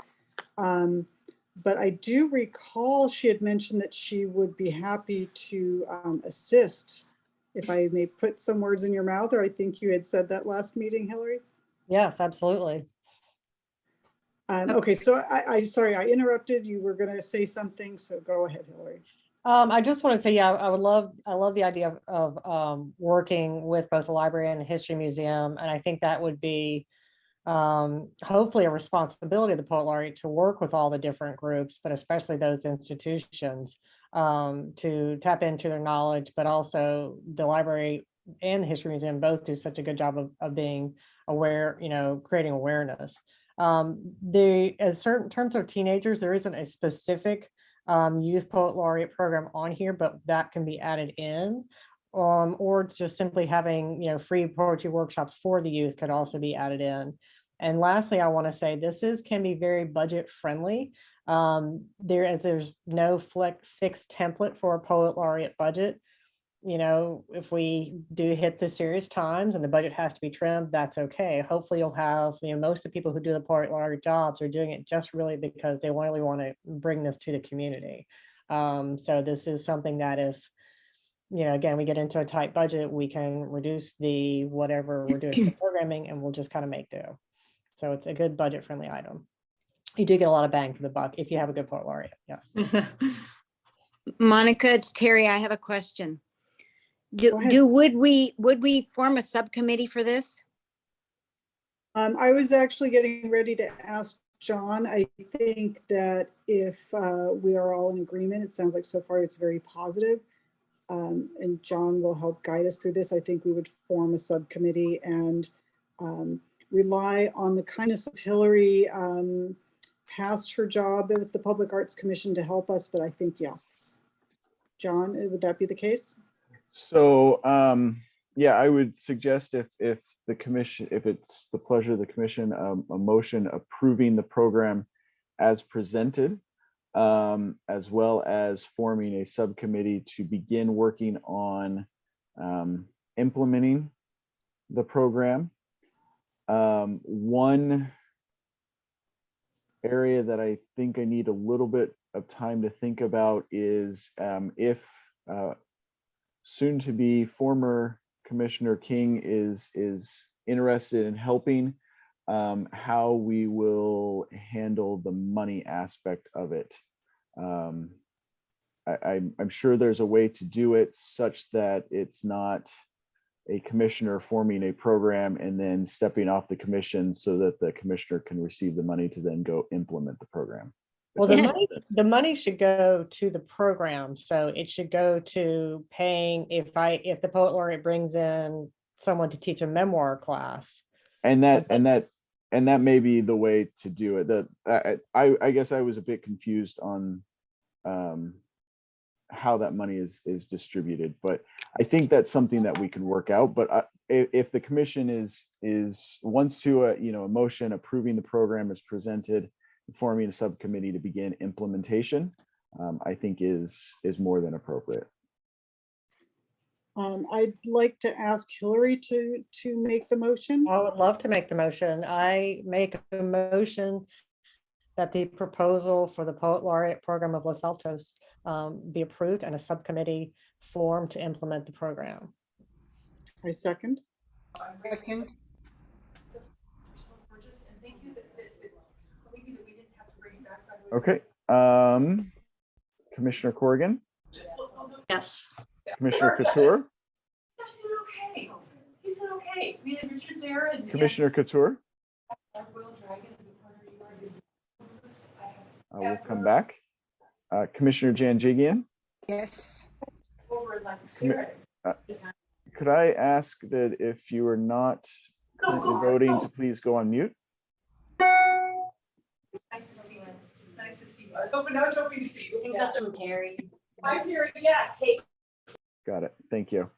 But I do recall she had mentioned that she would be happy to assist, if I may put some words in your mouth, or I think you had said that last meeting, Hillary. Yes, absolutely. Okay, so I sorry, I interrupted. You were going to say something, so go ahead, Hillary. I just want to say, yeah, I love the idea of working with both the library and the History Museum. And I think that would be hopefully a responsibility of the Poet Laureate to work with all the different groups, but especially those institutions to tap into their knowledge, but also the library and the History Museum both do such a good job of being aware, creating awareness. As certain terms of teenagers, there isn't a specific youth Poet Laureate program on here, but that can be added in. Or just simply having, free poetry workshops for the youth could also be added in. And lastly, I want to say can be very budget friendly. There's no fixed template for a Poet Laureate budget. If we do hit the serious times and the budget has to be trimmed, that's okay. Hopefully you'll have, most of the people who do the Poet Laureate jobs are doing it just really because they really want to bring this to the community. So this is something that if, again, we get into a tight budget, we can reduce the whatever we're doing for programming and we'll just kind of make do. So it's a good budget friendly item. You do get a lot of bang for the buck if you have a good Poet Laureate. Yes. Monica, it's Terry. I have a question. Go ahead. Would we form a subcommittee for this? I was actually getting ready to ask John. I think that if we are all in agreement, it sounds like so far it's very positive. And John will help guide us through this. I think we would form a subcommittee and rely on the kindness of Hillary past her job at the Public Arts Commission to help us, but I think yes. John, would that be the case? So yeah, I would suggest if the commission, if it's the pleasure of the commission, a motion approving the program as presented, as well as forming a subcommittee to begin working on implementing the program. One area that I think I need a little bit of time to think about is if soon to be former Commissioner King is interested in helping, how we will handle the money aspect of it. I'm sure there's a way to do it such that it's not a commissioner forming a program and then stepping off the commission so that the commissioner can receive the money to then go implement the program. Well, the Yeah. money, the money should go to the program, so it should go to paying if the poet laureate brings in someone to teach a memoir class. And that may be the way to do it. I guess I was a bit confused on how that money is distributed, but I think that's something that we can work out. But if the commission wants to a motion approving the program as presented, forming a subcommittee to begin implementation, I think is more than appropriate. I'd like to ask Hillary to make the motion. I would love to make the motion. I make a motion that the proposal for the Poet Laureate Program of Los Altos be approved and a subcommittee formed to implement the program. I second. Second. Okay. Commissioner Corrigan, Yes. Commissioner Couture, Okay. He said, okay. We had Richard's there and. Commissioner Couture. We'll come back. Commissioner Janjigian, Yes. Over and like Commi- could I ask that if you are not currently voting to please go on mute? Nice to see you. It's nice to see you. I was hoping to see you. I think that's from Terry. I'm here, yes. Got it. Thank you.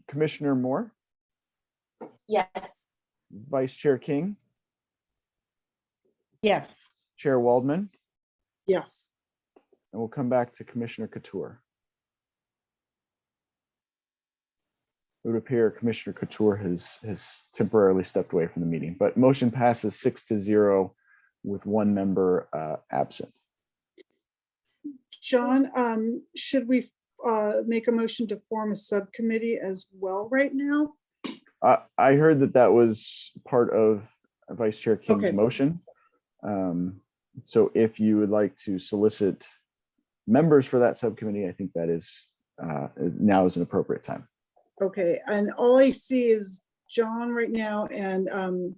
Commissioner Moore, Yes. Vice Chair King, Yes. Chair Waldman, Yes. and we'll come back to Commissioner Couture. It would appear Commissioner Couture has temporarily stepped away from the meeting, but motion passes 6-0 with one member absent. John, should we make a motion to form a subcommittee as well right now? I heard that was part of Vice Chair King's Okay. motion. So if you would like to solicit members for that subcommittee, I think that is now is an appropriate time. Okay, and all I see is John right now, and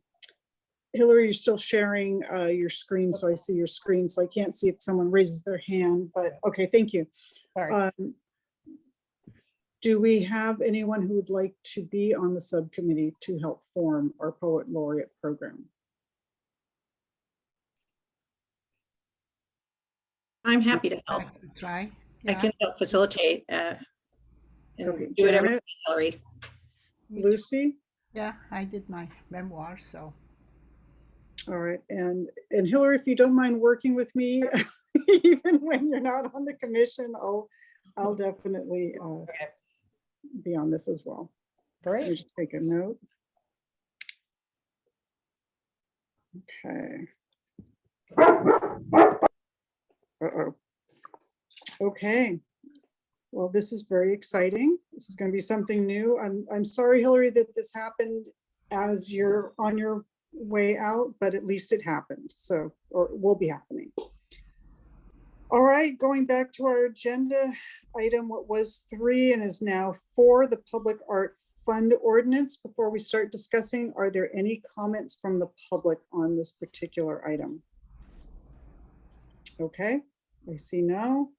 Hillary, you're still sharing your screen, so I see your screen, so I can't see if someone raises their hand, but okay, thank you. Sorry. Do we have anyone who would like to be on the subcommittee to help form our Poet Laureate program? I'm happy to help. Try. I can help facilitate and Okay, do whatever, Janet? Hillary. Lucy? Yeah, I did my memoir, so. All right, and Hillary, if you don't mind working with me, even when you're not on the commission, I'll definitely be on this as well. Let me Great. just take a note. Okay. Uh-oh. Okay. Well, this is very exciting. This is going to be something new. I'm sorry, Hillary, that this happened as you're on your way out, but at least it happened. So, or it will be happening. All right, going back to our agenda item, what was 3 and is now 4, the Public Art Fund Ordinance. Before we start discussing, are there any comments from the public on this particular item? Okay, I see no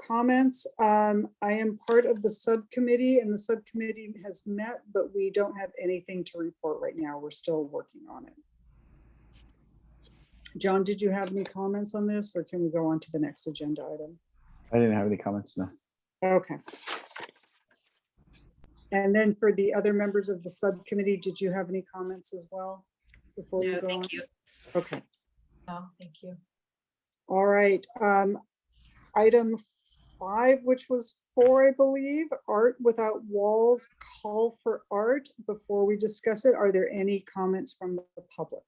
comments. I am part of the subcommittee, and the subcommittee has met, but we don't have anything to report right now. We're still working on it. John, did you have any comments on this, or can we go on to the next agenda item? I didn't have any comments, no. Okay. And then for the other members of the subcommittee, did you have any comments as well? Before we No, go on? thank you. Okay. No, thank you. All right, item 5, which was 4, I believe, Art Without Walls, Call for Art. Before we discuss it, are there any comments from the public?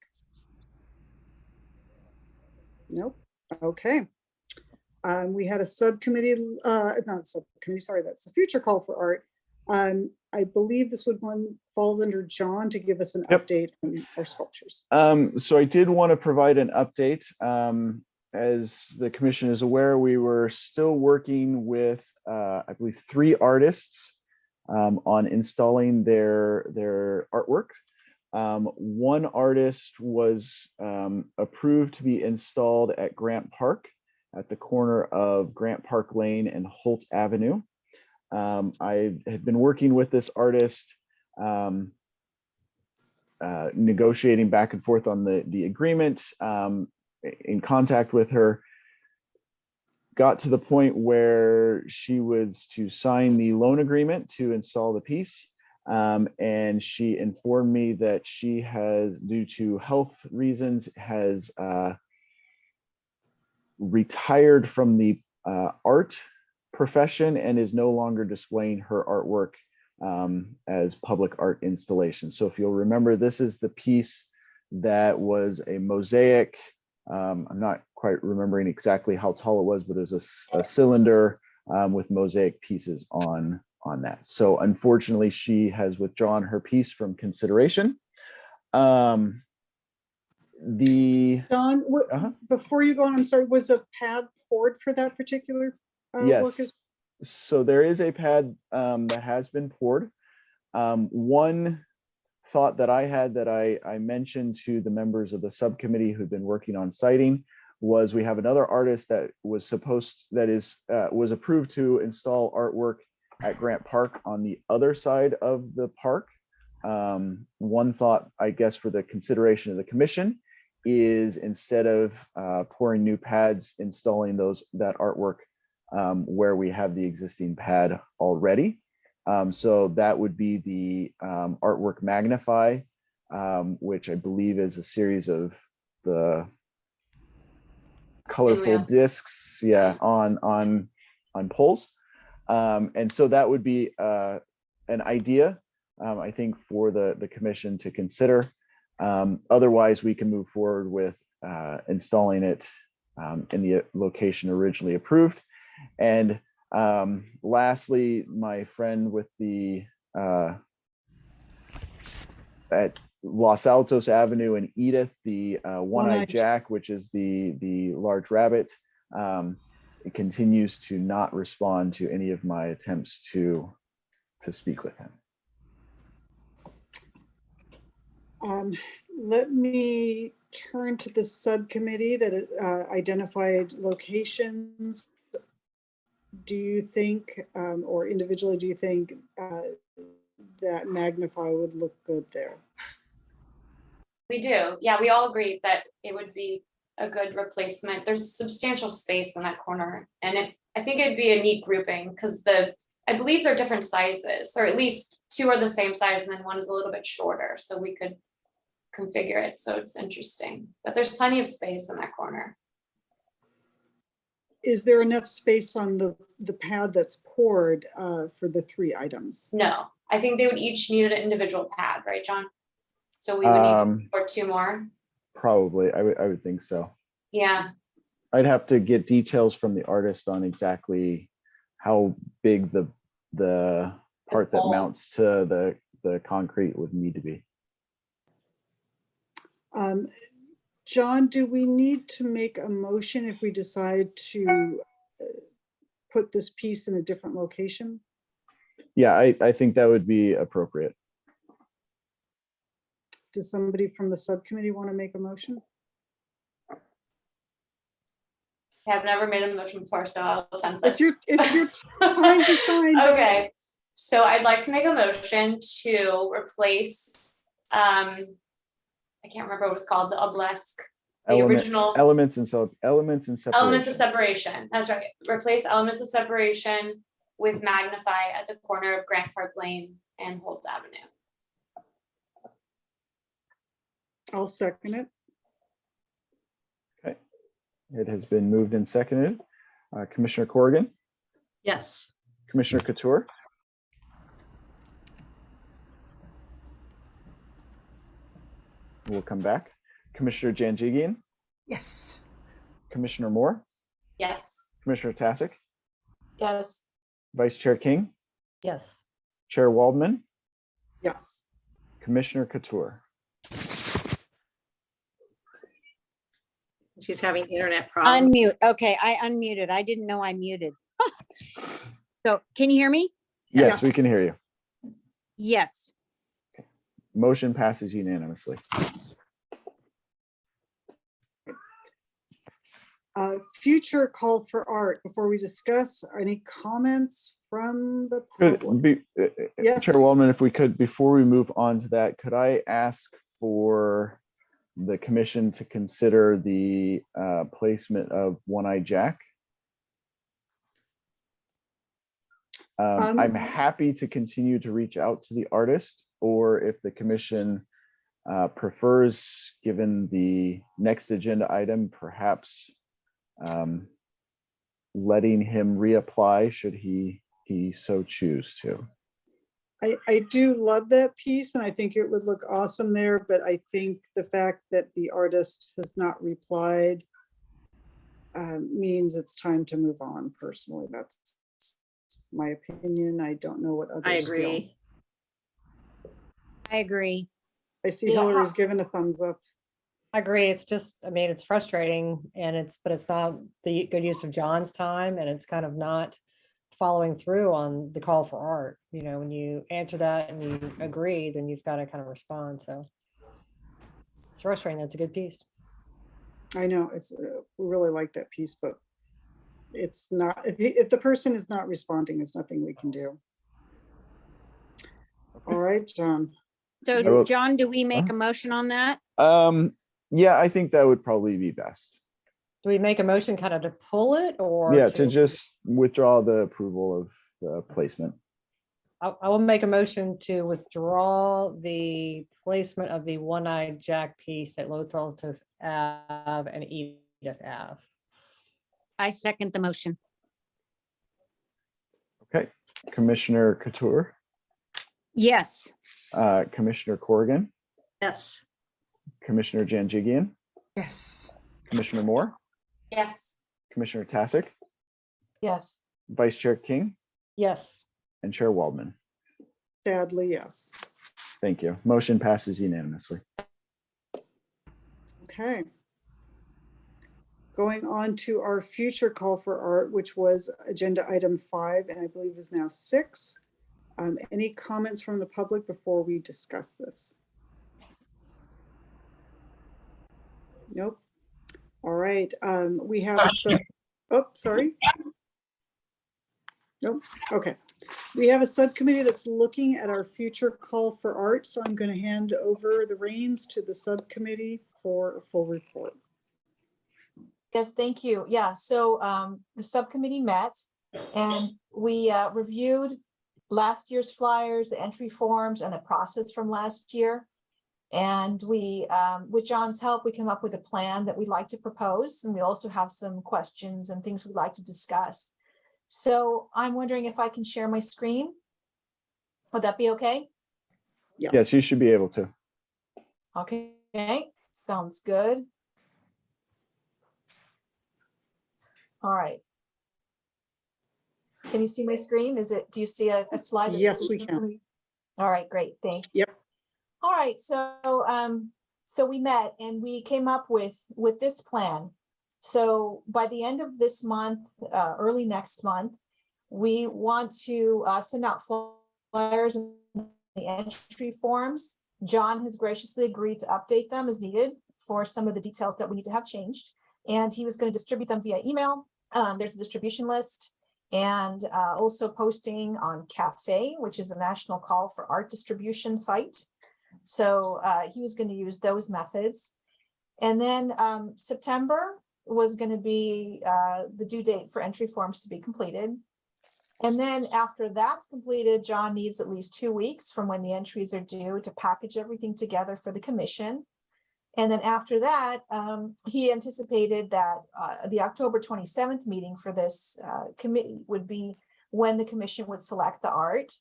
Nope, okay. We had a subcommittee, not subcommittee, sorry, that's the future Call for Art. I believe this one falls under John to give us an Yep. update on our sculptures. So I did want to provide an update. As the commission is aware, we were still working with, I believe, 3 artists on installing their artwork. One artist was approved to be installed at Grant Park at the corner of Grant Park Lane and Holt Avenue. I had been working with this artist, negotiating back and forth on the agreement, in contact with her, got to the point where she was to sign the loan agreement to install the piece. And she informed me that she has, due to health reasons, has retired from the art profession and is no longer displaying her artwork as public art installation. So if you'll remember, this is the piece that was a mosaic. I'm not quite remembering exactly how tall it was, but it was a cylinder with mosaic pieces on that. So unfortunately, she has withdrawn her piece from consideration. Don, before you go on, I'm sorry, was a pad poured for that particular work? Yes. So there is a pad that has been poured. One thought that I had that I mentioned to the members of the subcommittee who've been working on siting was we have another artist that was was approved to install artwork at Grant Park on the other side of the park. One thought, I guess, for the consideration of the commission is instead of pouring new pads, installing that artwork where we have the existing pad already. So that would be the Artwork Magnify, which I believe is a series of the colorful discs, on poles. And so that would be an idea, I think, for the commission to consider. Otherwise, we can move forward with installing it in the location originally approved. And lastly, my friend with the at Los Altos Avenue and Edith, the One-Eyed Jack, which is the large rabbit, it continues to not respond to any of my attempts to speak with him. Let me turn to the subcommittee that identified locations. Do you think, or individually, do you think that Magnify would look good there? We do. Yeah, we all agree that it would be a good replacement. There's substantial space in that corner. And I think it'd be a neat grouping because I believe they're different sizes, or at least two are the same size and then one is a little bit shorter. So we could configure it so it's interesting. But there's plenty of space in that corner. Is there enough space on the pad that's poured for the 3 items? No, I think they would each need an individual pad, right, John? So we would need or 2 more. Probably, I would think so. Yeah. I'd have to get details from the artist on exactly how big the part that mounts to the concrete would need to be. John, do we need to make a motion if we decide to put this piece in a different location? Yeah, I think that would be appropriate. Does somebody from the subcommittee want to make a motion? I've never made a motion before, so I'll attempt this. It's your time to shine. Okay, so I'd like to make a motion to replace, I can't remember what it's called, the obelisk, the original. Elements and separation. Elements of separation, that's right. Replace elements of separation with Magnify at the corner of Grant Park Lane and Holt Avenue. I'll second it. Okay, it has been moved and seconded. Commissioner Corrigan, Yes. Commissioner Couture, we'll come back. Commissioner Janjigian, Yes. Commissioner Moore, Yes. Commissioner Tasic, Yes. Vice Chair King, Yes. Chair Waldman, Yes. Commissioner Couture. She's having internet problems. Unmute. Okay, I unmuted. I didn't know I muted. So can you hear me? Yes, we can hear you. Yes. Motion passes unanimously. Future call for art. Before we discuss, any comments from the Could public? be, Yes. Chair Waldman, if we could, before we move on to that, could I ask for the commission to consider the placement of One-Eyed Jack? I'm happy to continue to reach out to the artist, or if the commission prefers, given the next agenda item, perhaps letting him reapply should he so choose to. I do love that piece and I think it would look awesome there, but I think the fact that the artist has not replied means it's time to move on personally. That's my opinion. I don't know what others I feel. agree. I agree. I see Yeah. Hillary's given a thumbs up. I agree. It's just, I mean, it's frustrating and but it's not the good use of John's time and it's kind of not following through on the call for art. You know, when you answer that and you agree, then you've got to kind of respond. So it's frustrating. That's a good piece. I know it's we really like that piece, but it's not, if the person is not responding, there's nothing we can do. All right, John. I So will- John, do we make a motion on that? Yeah, I think that would probably be best. Do we make a motion kind of to pull it or? Yeah, to just withdraw the approval of the placement. I will make a motion to withdraw the placement of the One-Eyed Jack piece at Los Altos Ave and Edith Ave. I second the motion. Okay, Commissioner Couture, Yes. Commissioner Corrigan, Yes. Commissioner Janjigian, Yes. Commissioner Moore, Yes. Commissioner Tasic, Yes. Vice Chair King, Yes. and Chair Waldman. Sadly, yes. Thank you. Motion passes unanimously. Okay. Going on to our future call for art, which was agenda item 5, and I believe is now 6. Any comments from the public before we discuss this? Nope. All right, we have oh, sorry. Nope, okay. We have a subcommittee that's looking at our future call for art, so I'm going to hand over the reins to the subcommittee for a full report. Yes, thank you. Yeah, so the subcommittee met and we reviewed last year's flyers, the entry forms and the process from last year. And we, with John's help, we came up with a plan that we'd like to propose. And we also have some questions and things we'd like to discuss. So I'm wondering if I can share my screen. Would that be okay? Yes, you should be able to. Okay, sounds good. All right. Can you see my screen? Do you see a slide? that Yes, says we something? can. All right, great, thanks. Yep. All right, so we met and we came up with this plan. So by the end of this month, early next month, we want to send out flyers and the entry forms. John has graciously agreed to update them as needed for some of the details that we need to have changed. And he was going to distribute them via email. There's a distribution list and also posting on Cafe, which is a national call for art distribution site. So he was going to use those methods. And then September was going to be the due date for entry forms to be completed. And then after that's completed, John needs at least 2 weeks from when the entries are due to package everything together for the commission. And then after that, he anticipated that the October 27th meeting for this committee would be when the commission would select the art.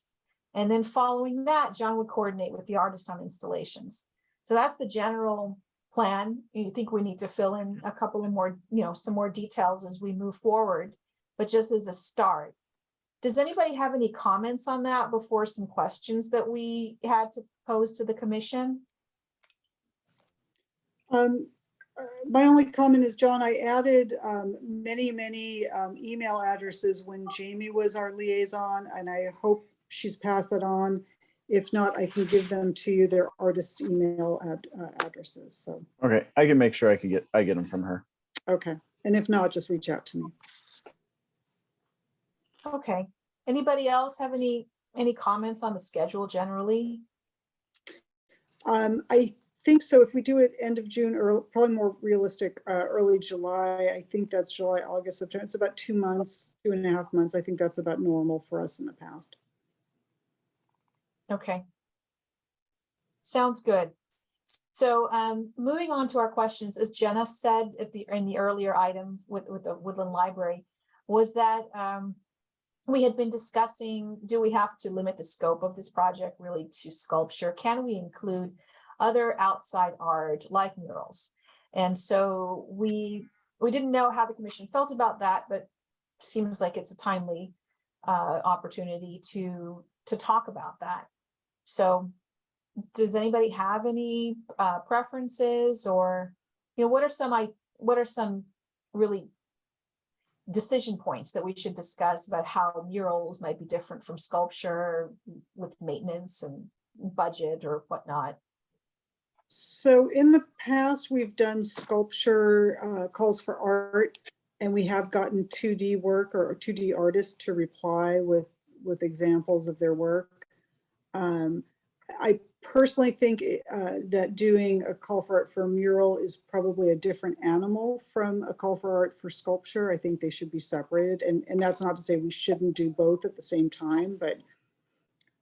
And then following that, John would coordinate with the artist on installations. So that's the general plan. You think we need to fill in a couple of more, some more details as we move forward, but just as a start. Does anybody have any comments on that before some questions that we had to pose to the commission? My only comment is, John, I added many email addresses when Jamie was our liaison, and I hope she's passed that on. If not, I can give them to you, their artist email addresses. So, Okay, I can make sure I get them from her. okay. And if not, just reach out to me. Okay. Anybody else have any comments on the schedule generally? I think so. If we do it end of June, or probably more realistic, early July, I think that's July, August, September. It's about 2 months, 2.5 months. I think that's about normal for us in the past. Okay. Sounds good. So moving on to our questions, as Jenna said in the earlier item with the Woodland Library, was that we had been discussing, do we have to limit the scope of this project really to sculpture? Can we include other outside art like murals? And so we didn't know how the commission felt about that, but seems like it's a timely opportunity to talk about that. So does anybody have any preferences, or, you know, what are some really decision points that we should discuss about how murals might be different from sculpture with maintenance and budget or whatnot? So in the past, we've done sculpture calls for art, and we have gotten 2D work or 2D artists to reply with examples of their work. I personally think that doing a call for art for a mural is probably a different animal from a call for art for sculpture. I think they should be separated. And that's not to say we shouldn't do both at the same time, but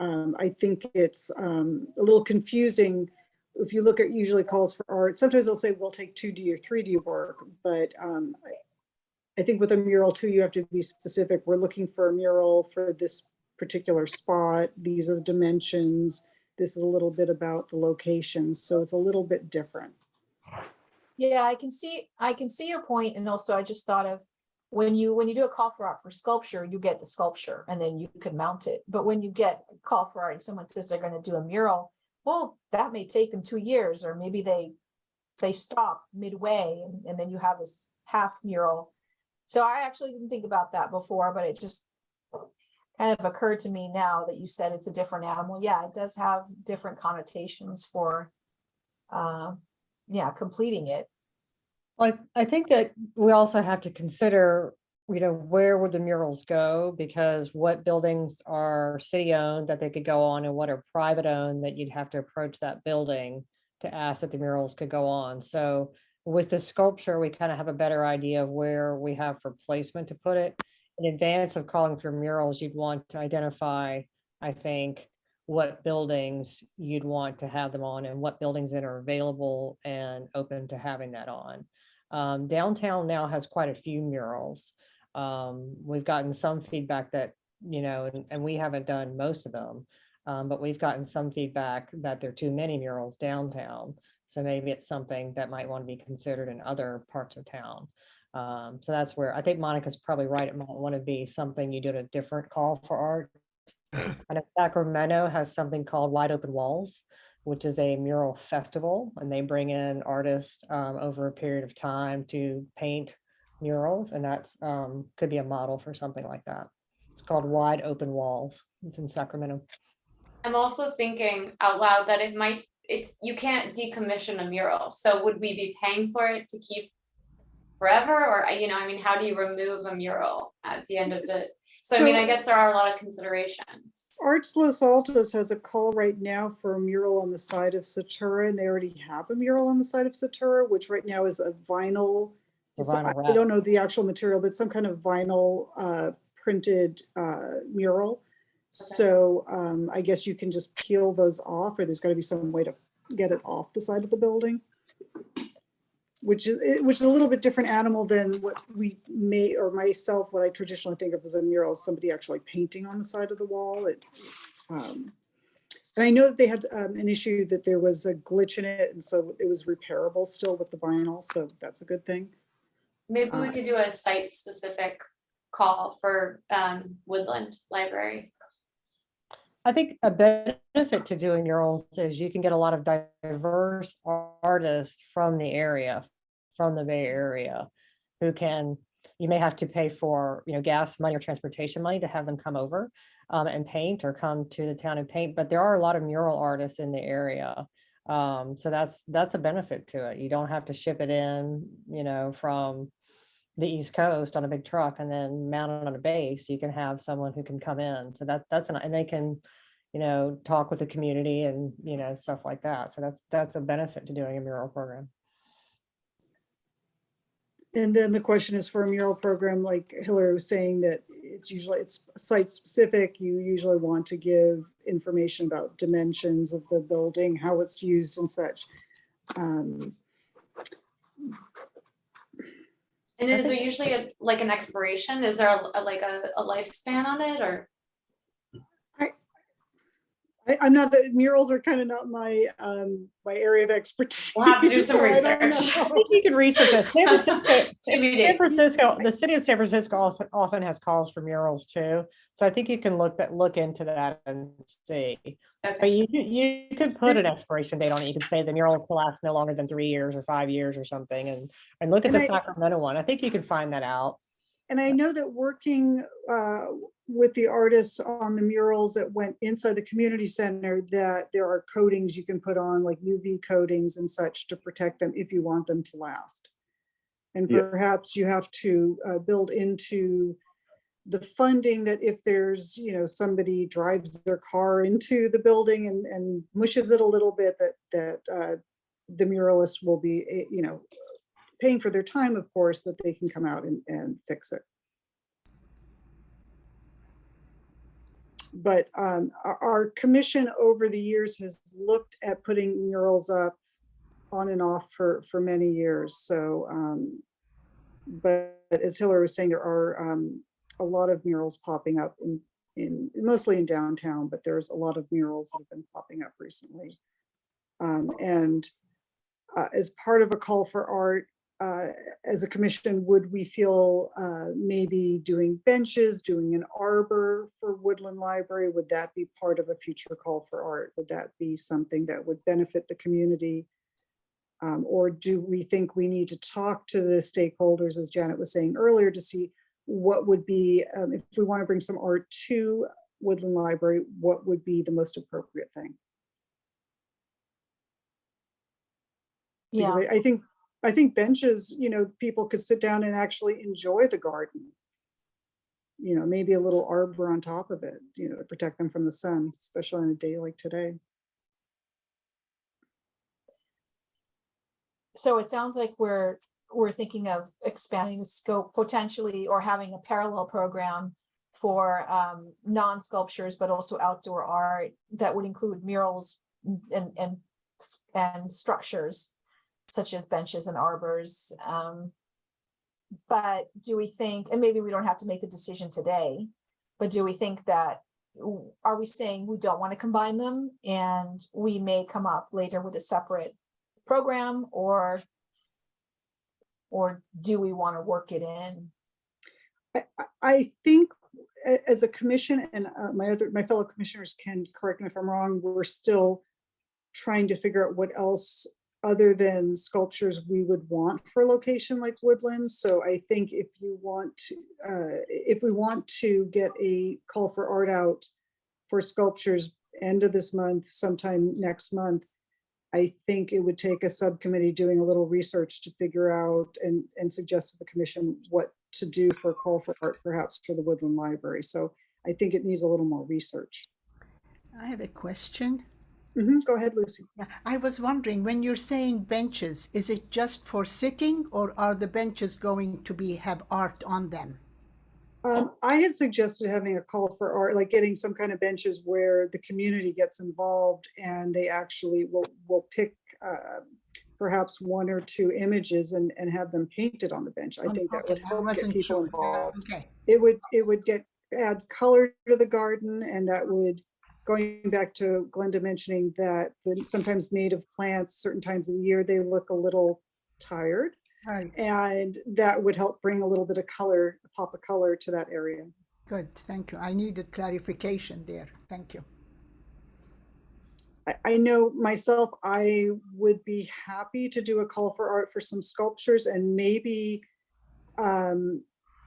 I think it's a little confusing. If you look at usually calls for art, sometimes they'll say we'll take 2D or 3D work, but I think with a mural too, you have to be specific. We're looking for a mural for this particular spot. These are the dimensions. This is a little bit about the location. So it's a little bit different. Yeah, I can see your point. And also I just thought of when you do a call for art for sculpture, you get the sculpture and then you can mount it. But when you get a call for art and someone says they're going to do a mural, well, that may take them 2 years, or maybe they stop midway and then you have this half mural. So I actually didn't think about that before, but it just kind of occurred to me now that you said it's a different animal. Yeah, it does have different connotations for completing it. Well, I think that we also have to consider, you know, where would the murals go? Because what buildings are city owned that they could go on, and what are private owned that you'd have to approach that building to ask that the murals could go on. So with the sculpture, we kind of have a better idea of where we have for placement to put it. In advance of calling for murals, you'd want to identify, I think, what buildings you'd want to have them on and what buildings that are available and open to having that on. Downtown now has quite a few murals. We've gotten some feedback that, you know, and we haven't done most of them, but we've gotten some feedback that there are too many murals downtown. So maybe it's something that might want to be considered in other parts of town. So that's where I think Monica's probably right. It might want to be something you do at a different call for art. I know Sacramento has something called Wide Open Walls, which is a mural festival, and they bring in artists over a period of time to paint murals, and that's could be a model for something like that. It's called Wide Open Walls. It's in Sacramento. I'm also thinking out loud that you can't decommission a mural. So would we be paying for it to keep forever? Or, you know, I mean, how do you remove a mural at the end of the, so I mean, I guess there are a lot of considerations. Arts Los Altos has a call right now for a mural on the side of Satura, and they already have a mural on the side of Satura, which right now is a vinyl. I don't know the actual material, but some kind of vinyl printed mural. Okay. So I guess you can just peel those off, or there's got to be some way to get it off the side of the building, which is a little bit different animal than what we may, or myself, what I traditionally think of as a mural, somebody actually painting on the side of the wall. And I know that they had an issue that there was a glitch in it, and so it was repairable still with the vinyl, so that's a good thing. Maybe we could do a site-specific call for Woodland Library. I think a benefit to doing murals is you can get a lot of diverse artists from the area, from the Bay Area, who can, you may have to pay for, you know, gas money or transportation money to have them come over. and paint or come to the town and paint, but there are a lot of mural artists in the area. So that's a benefit to it. You don't have to ship it in, from the East Coast on a big truck and then mount it on a base. You can have someone who can come in. So and they can, talk with the community and, stuff like that. So that's a benefit to doing a mural program. And then the question is for a mural program, like Hillary was saying, that it's site specific. You usually want to give information about dimensions of the building, how it's used and such. And is there usually like an expiration? Is there a lifespan on it, or? I'm not, murals are kind of not my my area of expertise. We'll have to do some so I don't research. know. I think you can research it. TBD. The city of San Francisco also often has calls for murals too. So I think you can look into that and see. But Okay. you could put an expiration date on it. You could say the mural will last no longer than 3 years or 5 years or something, and look at And the I- Sacramento one. I think you can find that out. And I know that working with the artists on the murals that went inside the community center, that there are coatings you can put on, like UV coatings and such, to protect them if you want them to last. And Yeah. perhaps you have to build into the funding that if there's, somebody drives their car into the building and mushes it a little bit, that the muralist will be, paying for their time, of course, that they can come out and fix it. But our commission over the years has looked at putting murals up on and off for many years. So, but as Hillary was saying, there are a lot of murals popping up in mostly in downtown, but there's a lot of murals that have been popping up recently. And as part of a call for art, as a commission, would we feel maybe doing benches, doing an arbor for Woodland Library? Would that be part of a future call for art? Would that be something that would benefit the community? Or do we think we need to talk to the stakeholders, as Janet was saying earlier, to see what would be, if we want to bring some art to Woodland Library, what would be the most appropriate thing? Because Yeah, I think benches, people could sit down and actually enjoy the garden. Maybe a little arbor on top of it, to protect them from the sun, especially on a day like today. so it sounds like we're thinking of expanding the scope potentially, or having a parallel program for non-sculptures, but also outdoor art that would include murals and structures such as benches and arbors. But do we think, and maybe we don't have to make the decision today, but do we think that, are we saying we don't want to combine them and we may come up later with a separate program, or do we want to work it in? I think as a commission, and my fellow commissioners can correct me if I'm wrong, we're still trying to figure out what else other than sculptures we would want for a location like Woodland. So I think if we want to get a call for art out for sculptures end of this month, sometime next month, I think it would take a subcommittee doing a little research to figure out and suggest to the commission what to do for a call for art, perhaps for the Woodland Library. So I think it needs a little more research. I have a question. Go ahead, Lucy. Yeah, I was wondering, when you're saying benches, is it just for sitting, or are the benches going to have art on them? I had suggested having a call for art, like getting some kind of benches where the community gets involved and they actually will pick perhaps one or two images and have them painted on the bench. I think that would help get people involved. Okay. It would add color to the garden, and that would, going back to Glenda mentioning that sometimes native plants, certain times of the year, they look a little tired. Right. And that would help bring a little bit of color, a pop of color to that area. Good, thank you. I needed clarification there. Thank you. I know myself, I would be happy to do a call for art for some sculptures, and maybe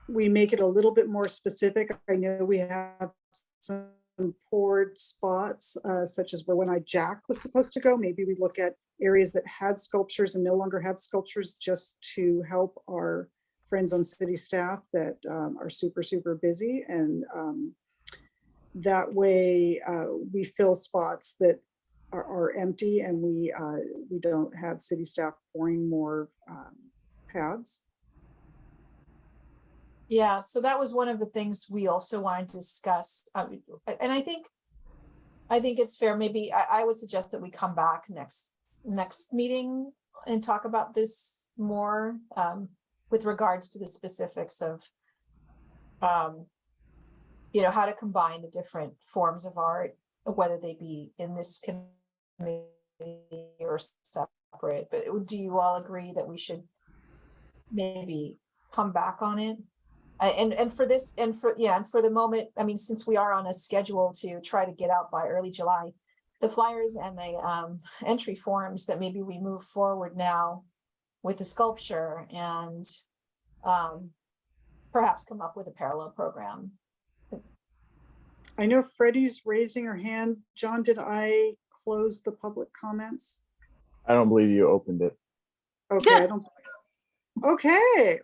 we make it a little bit more specific. I know we have some poured spots, such as where One-Eyed Jack was supposed to go. Maybe we look at areas that had sculptures and no longer have sculptures, just to help our friends on city staff that are super, super busy. And that way we fill spots that are empty, and we don't have city staff pouring more pads. Yeah, so that was one of the things we also wanted to discuss. And I think it's fair, maybe I would suggest that we come back next meeting and talk about this more with regards to the specifics of how to combine the different forms of art, whether they be in this committee or separate. But do you all agree that we should maybe come back on it? And for the moment, I mean, since we are on a schedule to try to get out by early July, the flyers and the entry forms, that maybe we move forward now with the sculpture and perhaps come up with a parallel program. I know Freddie's raising her hand. John, did I close the public comments? I don't believe you opened it. Okay, I don't. Okay.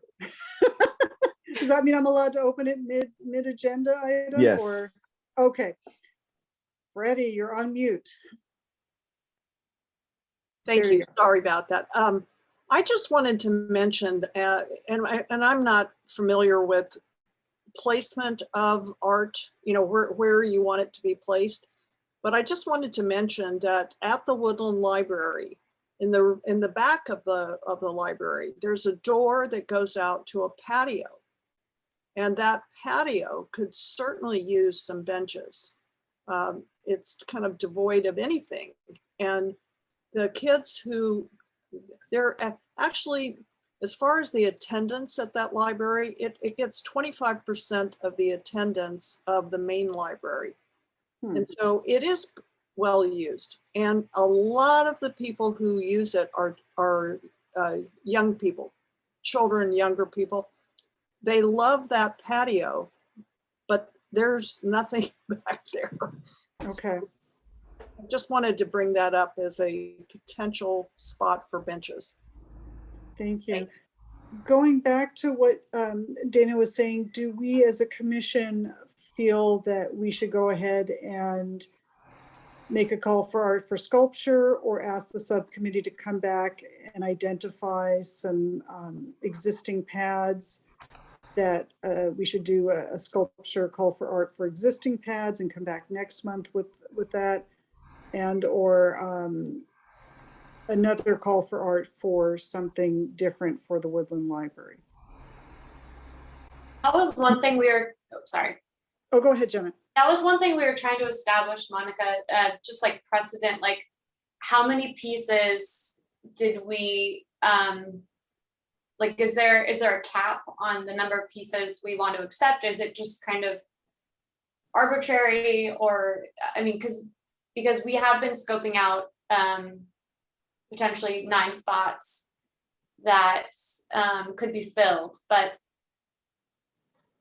Does that mean I'm allowed to open it mid agenda item? Yes. Or okay. Freddie, you're on mute. Thank There you. you go. Sorry about that. I just wanted to mention, and I'm not familiar with placement of art, where you want it to be placed, but I just wanted to mention that at the Woodland Library, in the back of the library, there's a door that goes out to a patio, and that patio could certainly use some benches. It's kind of devoid of anything, and the kids they're actually, as far as the attendance at that library, it gets 25% of the attendance of the main library. And so it is well used. And a lot of the people who use it are young people, children, younger people. They love that patio, but there's nothing back there. Okay. I just wanted to bring that up as a potential spot for benches. Thank you. Going back to what Dana was saying, do we as a commission feel that we should go ahead and make a call for art for sculpture, or ask the subcommittee to come back and identify some existing pads that we should do a sculpture call for art for existing pads and come back next month with that, and or another call for art for something different for the Woodland Library? That was one thing sorry. Oh, go ahead, Jenna. That was one thing we were trying to establish, Monica, just like precedent, like how many pieces did we, like, is there a cap on the number of pieces we want to accept? Is it just kind of arbitrary? Or, I mean, because we have been scoping out potentially 9 spots that could be filled, but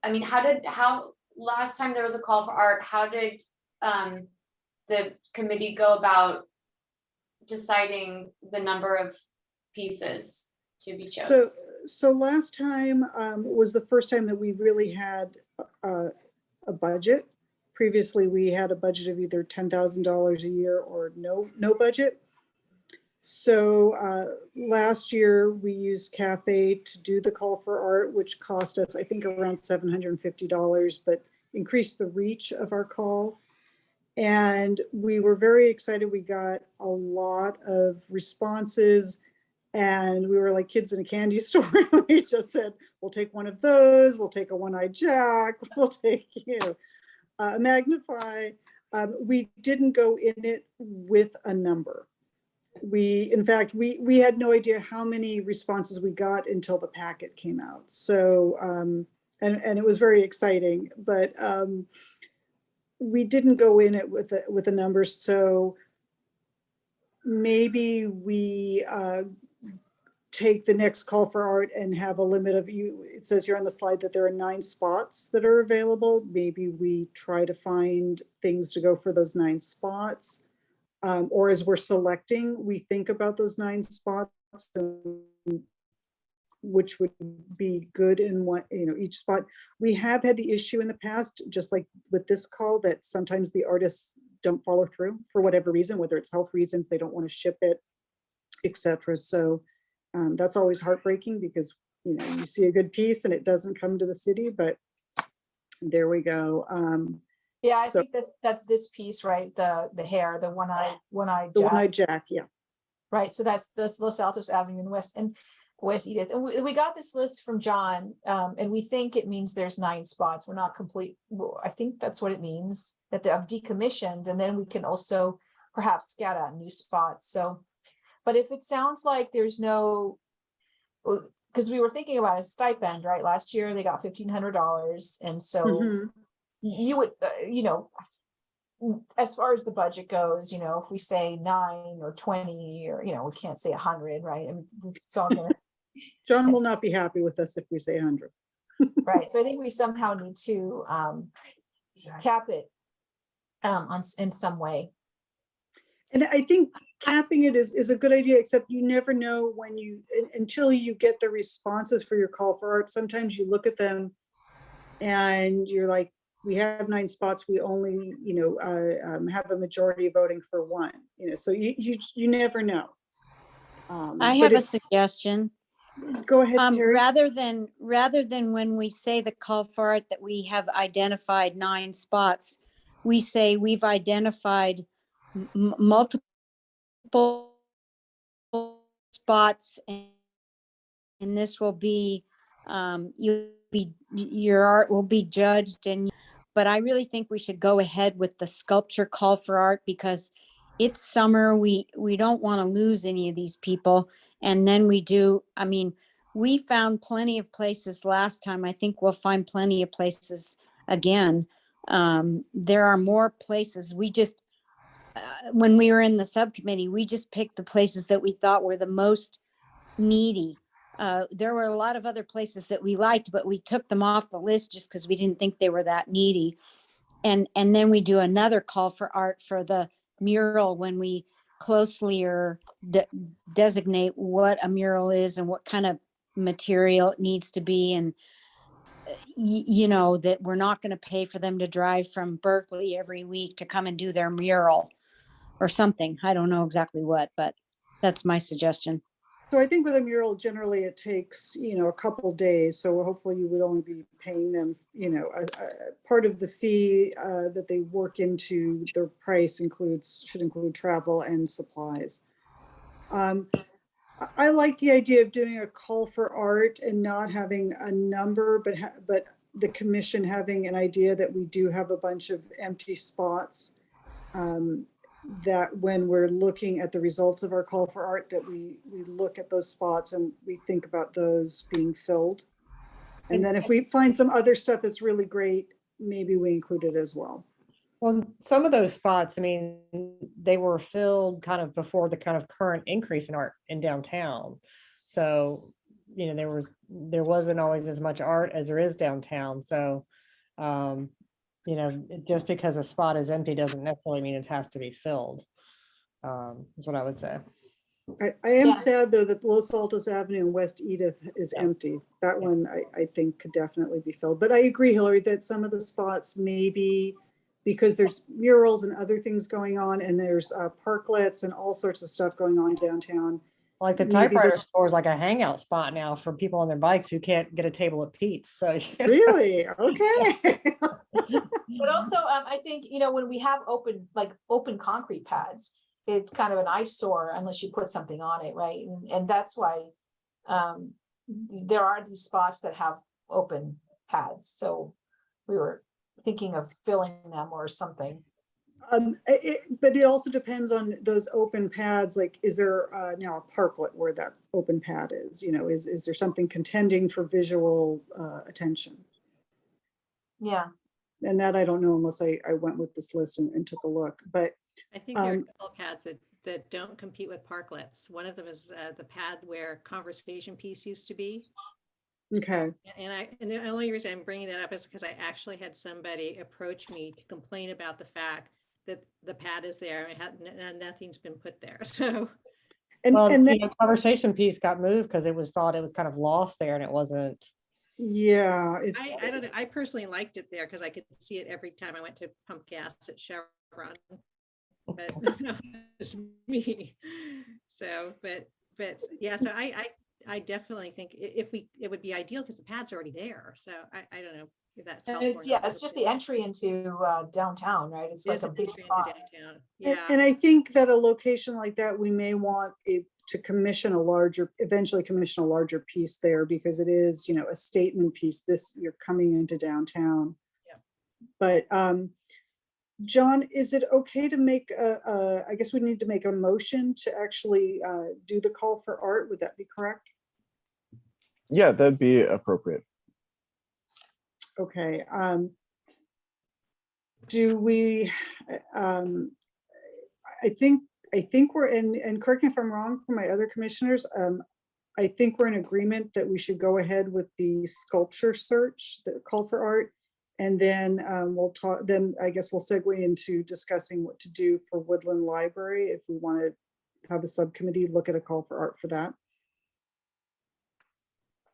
I mean, how last time there was a call for art, how did the committee go about deciding the number of pieces to be chosen? So last time was the first time that we really had a budget. Previously, we had a budget of either $10,000 a year or no budget. So last year we used Cafe to do the call for art, which cost us, I think, around $750, but increased the reach of our call. And we were very excited. We got a lot of responses, and we were like kids in a candy store. We just said, we'll take one of those, we'll take a One-Eyed Jack, we'll take, a Magnify. We didn't go in it with a number. In fact, we had no idea how many responses we got until the packet came out. So, and it was very exciting, but we didn't go in it with a number. So maybe we take the next call for art and have a limit of you, it says here on the slide that there are 9 spots that are available. Maybe we try to find things to go for those 9 spots. Or as we're selecting, we think about those 9 spots, which would be good in one, each spot. We have had the issue in the past, just like with this call, that sometimes the artists don't follow through for whatever reason, whether it's health reasons, they don't want to ship it, etc. So that's always heartbreaking because you see a good piece and it doesn't come to the city, but there we go. Yeah, I So- think that's this piece, right? The hair, the one-eyed The Jack. One-Eyed Jack, yeah. Right, so that's Los Altos Avenue in West Edith. And we got this list from John, and we think it means there's 9 spots. We're not complete. Well, I think that's what it means, that they have decommissioned, and then we can also perhaps scout out new spots. So, but if it sounds like there's no, because we were thinking about a stipend, right? Last year they got $1,500, and so Mhm. you would, as far as the budget goes, if we say 9 or 20, or we can't say 100, right? I mean, it's all gonna John will not be happy with us if we say 100. right. So I think we somehow need to cap it in some way. And I think capping it is a good idea, except you never know when until you get the responses for your call for art. Sometimes you look at them and you're like, we have 9 spots, we only, have a majority voting for 1, so you never know. I have a suggestion. Go ahead, Terry. Rather than when we say the call for art that we have identified 9 spots, we say we've identified multiple spots, and this will be your art will be judged. But I really think we should go ahead with the sculpture call for art because it's summer. We don't want to lose any of these people. And then we found plenty of places last time. I think we'll find plenty of places again. There are more places. We just, when we were in the subcommittee, we just picked the places that we thought were the most needy. There were a lot of other places that we liked, but we took them off the list just because we didn't think they were that needy. And then we do another call for art for the mural when we closely designate what a mural is and what kind of material it needs to be. And, that we're not going to pay for them to drive from Berkeley every week to come and do their mural or something. I don't know exactly what, but that's my suggestion. So I think with a mural, generally it takes, a couple days. So hopefully you would only be paying them, a part of the fee that they work into their price should include travel and supplies. I like the idea of doing a call for art and not having a number, but the commission having an idea that we do have a bunch of empty spots. That when we're looking at the results of our call for art, that we look at those spots and we think about those being filled. And then if we find some other stuff that's really great, maybe we include it as well. Well, some of those spots, they were filled kind of before the kind of current increase in art in downtown. So, there wasn't always as much art as there is downtown. So, just because a spot is empty doesn't necessarily mean it has to be filled. Is what I would say. I am Yeah. sad though that Los Altos Avenue in West Edith is empty. That one I think could definitely be filled. But I agree, Hillary, that some of the spots maybe because there's murals and other things going on, and there's parklets and all sorts of stuff going on downtown. Like the Maybe typewriter store is like a hangout spot now for people on their bikes who can't get a table at Pete's. So Really? Okay. But also, I think, when we have open concrete pads, it's kind of an eyesore unless you put something on it, right? And that's why there are these spots that have open pads. So we were thinking of filling them or something. But it also depends on those open pads. Like, is there now a parklet where that open pad is? Is there something contending for visual attention? Yeah. And that I don't know unless I went with this list and took a look. But I think there are a couple of pads that don't compete with parklets. One of them is the pad where conversation piece used to be. Okay, And the only reason I'm bringing that up is because I actually had somebody approach me to complain about the fact that the pad is there and nothing's been put there. So Well, and then, conversation piece got moved because it was thought it was kind of lost there and it wasn't. yeah, it's, I don't know. I personally liked it there because I could see it every time I went to pump gas at Chevron. But it's me. So, but yeah, so I definitely think it would be ideal because the pad's already there. So I don't know if that's And helpful. it's, or yeah, not. it's just the entry into downtown, right? It's It like is a an big entry into spot. downtown. and, Yeah. and I think that a location like that, we may want it to eventually commission a larger piece there, because it is, a statement piece. This, you're coming into downtown. Yeah. But John, is it okay to make I guess we need to make a motion to actually do the call for art? Would that be correct? Yeah, that'd be appropriate. Okay. Do we, I think we're in, and correct me if I'm wrong for my other commissioners, I think we're in agreement that we should go ahead with the sculpture search, the call for art. And then we'll talk, then I guess we'll segue into discussing what to do for Woodland Library if we want to have a subcommittee look at a call for art for that.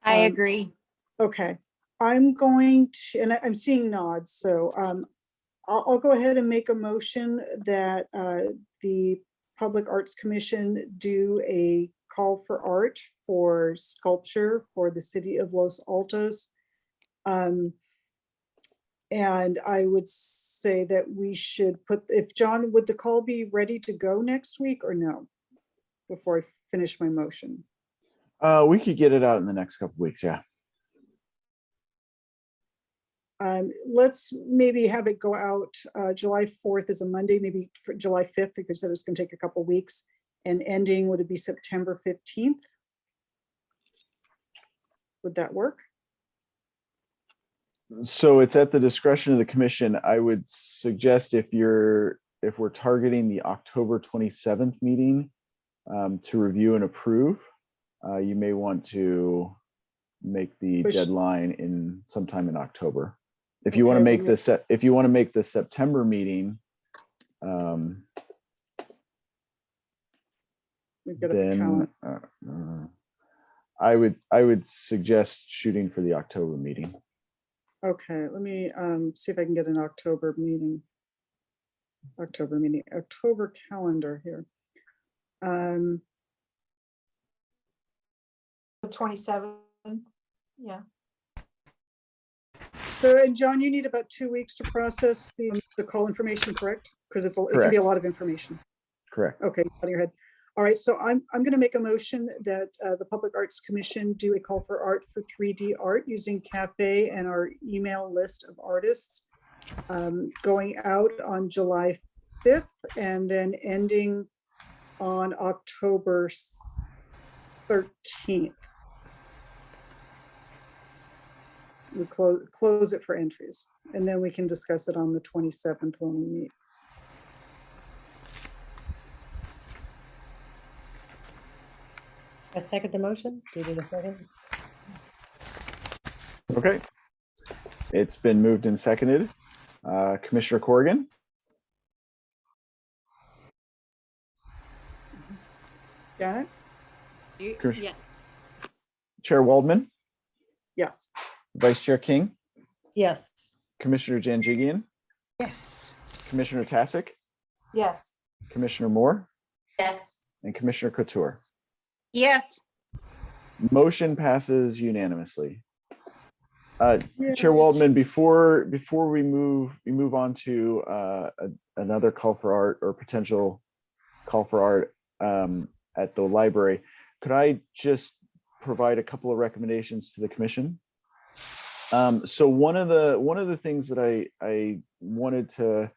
I Um, agree. Okay, I'm going to, and I'm seeing nods, so I'll go ahead and make a motion that the Public Arts Commission do a call for art for sculpture for the city of Los Altos. And I would say that we should put, if John, would the call be ready to go next week or no? Before I finish my motion. We could get it out in the next couple weeks. Yeah. Let's maybe have it go out, July 4th is a Monday, maybe for July 5th, because that is going to take a couple weeks, and ending, would it be September 15th? Would that work? So it's at the discretion of the commission. I would suggest if we're targeting the October 27th meeting to review and approve, you may want to make the deadline in sometime in October. If you want to make this, if you want to make the September meeting, then I would suggest shooting for the October meeting. Okay, let me see if I can get an October calendar here. The 27th, yeah. So, and John, you need about 2 weeks to process the call information, correct? Because it can be a lot of information. Correct. Okay, out of your head. All right, so I'm going to make a motion that the Public Arts Commission do a call for art for 3D art using Cafe and our email list of artists, going out on July 5th and then ending on October 13th. We close it for entries, and then we can discuss it on the 27th when we meet. I second the motion. Do you need a second? Okay. It's been moved and seconded. Commissioner Corrigan? Janet? Yes. Chair Waldman? Yes. Vice Chair King? Yes. Commissioner Janjigian? Yes. Commissioner Tasic? Yes. Commissioner Moore? Yes. And Commissioner Couture? Yes. Motion passes unanimously. Yeah. Chair Waldman, before we move on to another call for art or potential call for art at the library, could I just provide a couple of recommendations to the commission? So one of the things that I wanted to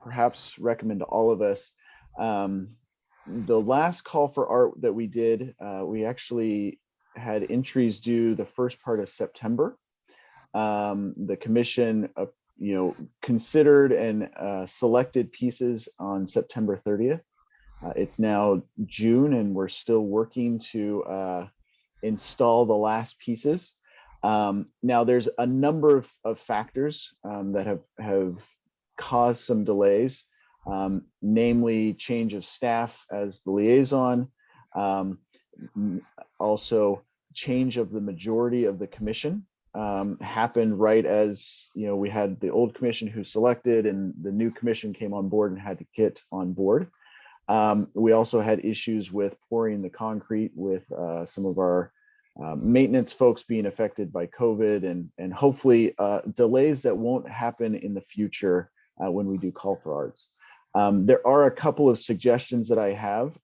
perhaps recommend to all of us, the last call for art that we did, we actually had entries due the first part of September. The commission, considered and selected pieces on September 30th. It's now June and we're still working to install the last pieces. Now there's a number of factors that have caused some delays, namely change of staff as the liaison, also change of the majority of the commission happened right as, you know, we had the old commission who selected and the new commission came on board and had to get on board. We also had issues with pouring the concrete with some of our maintenance folks being affected by COVID and hopefully delays that won't happen in the future when we do Call for Arts. There are a couple of suggestions that I have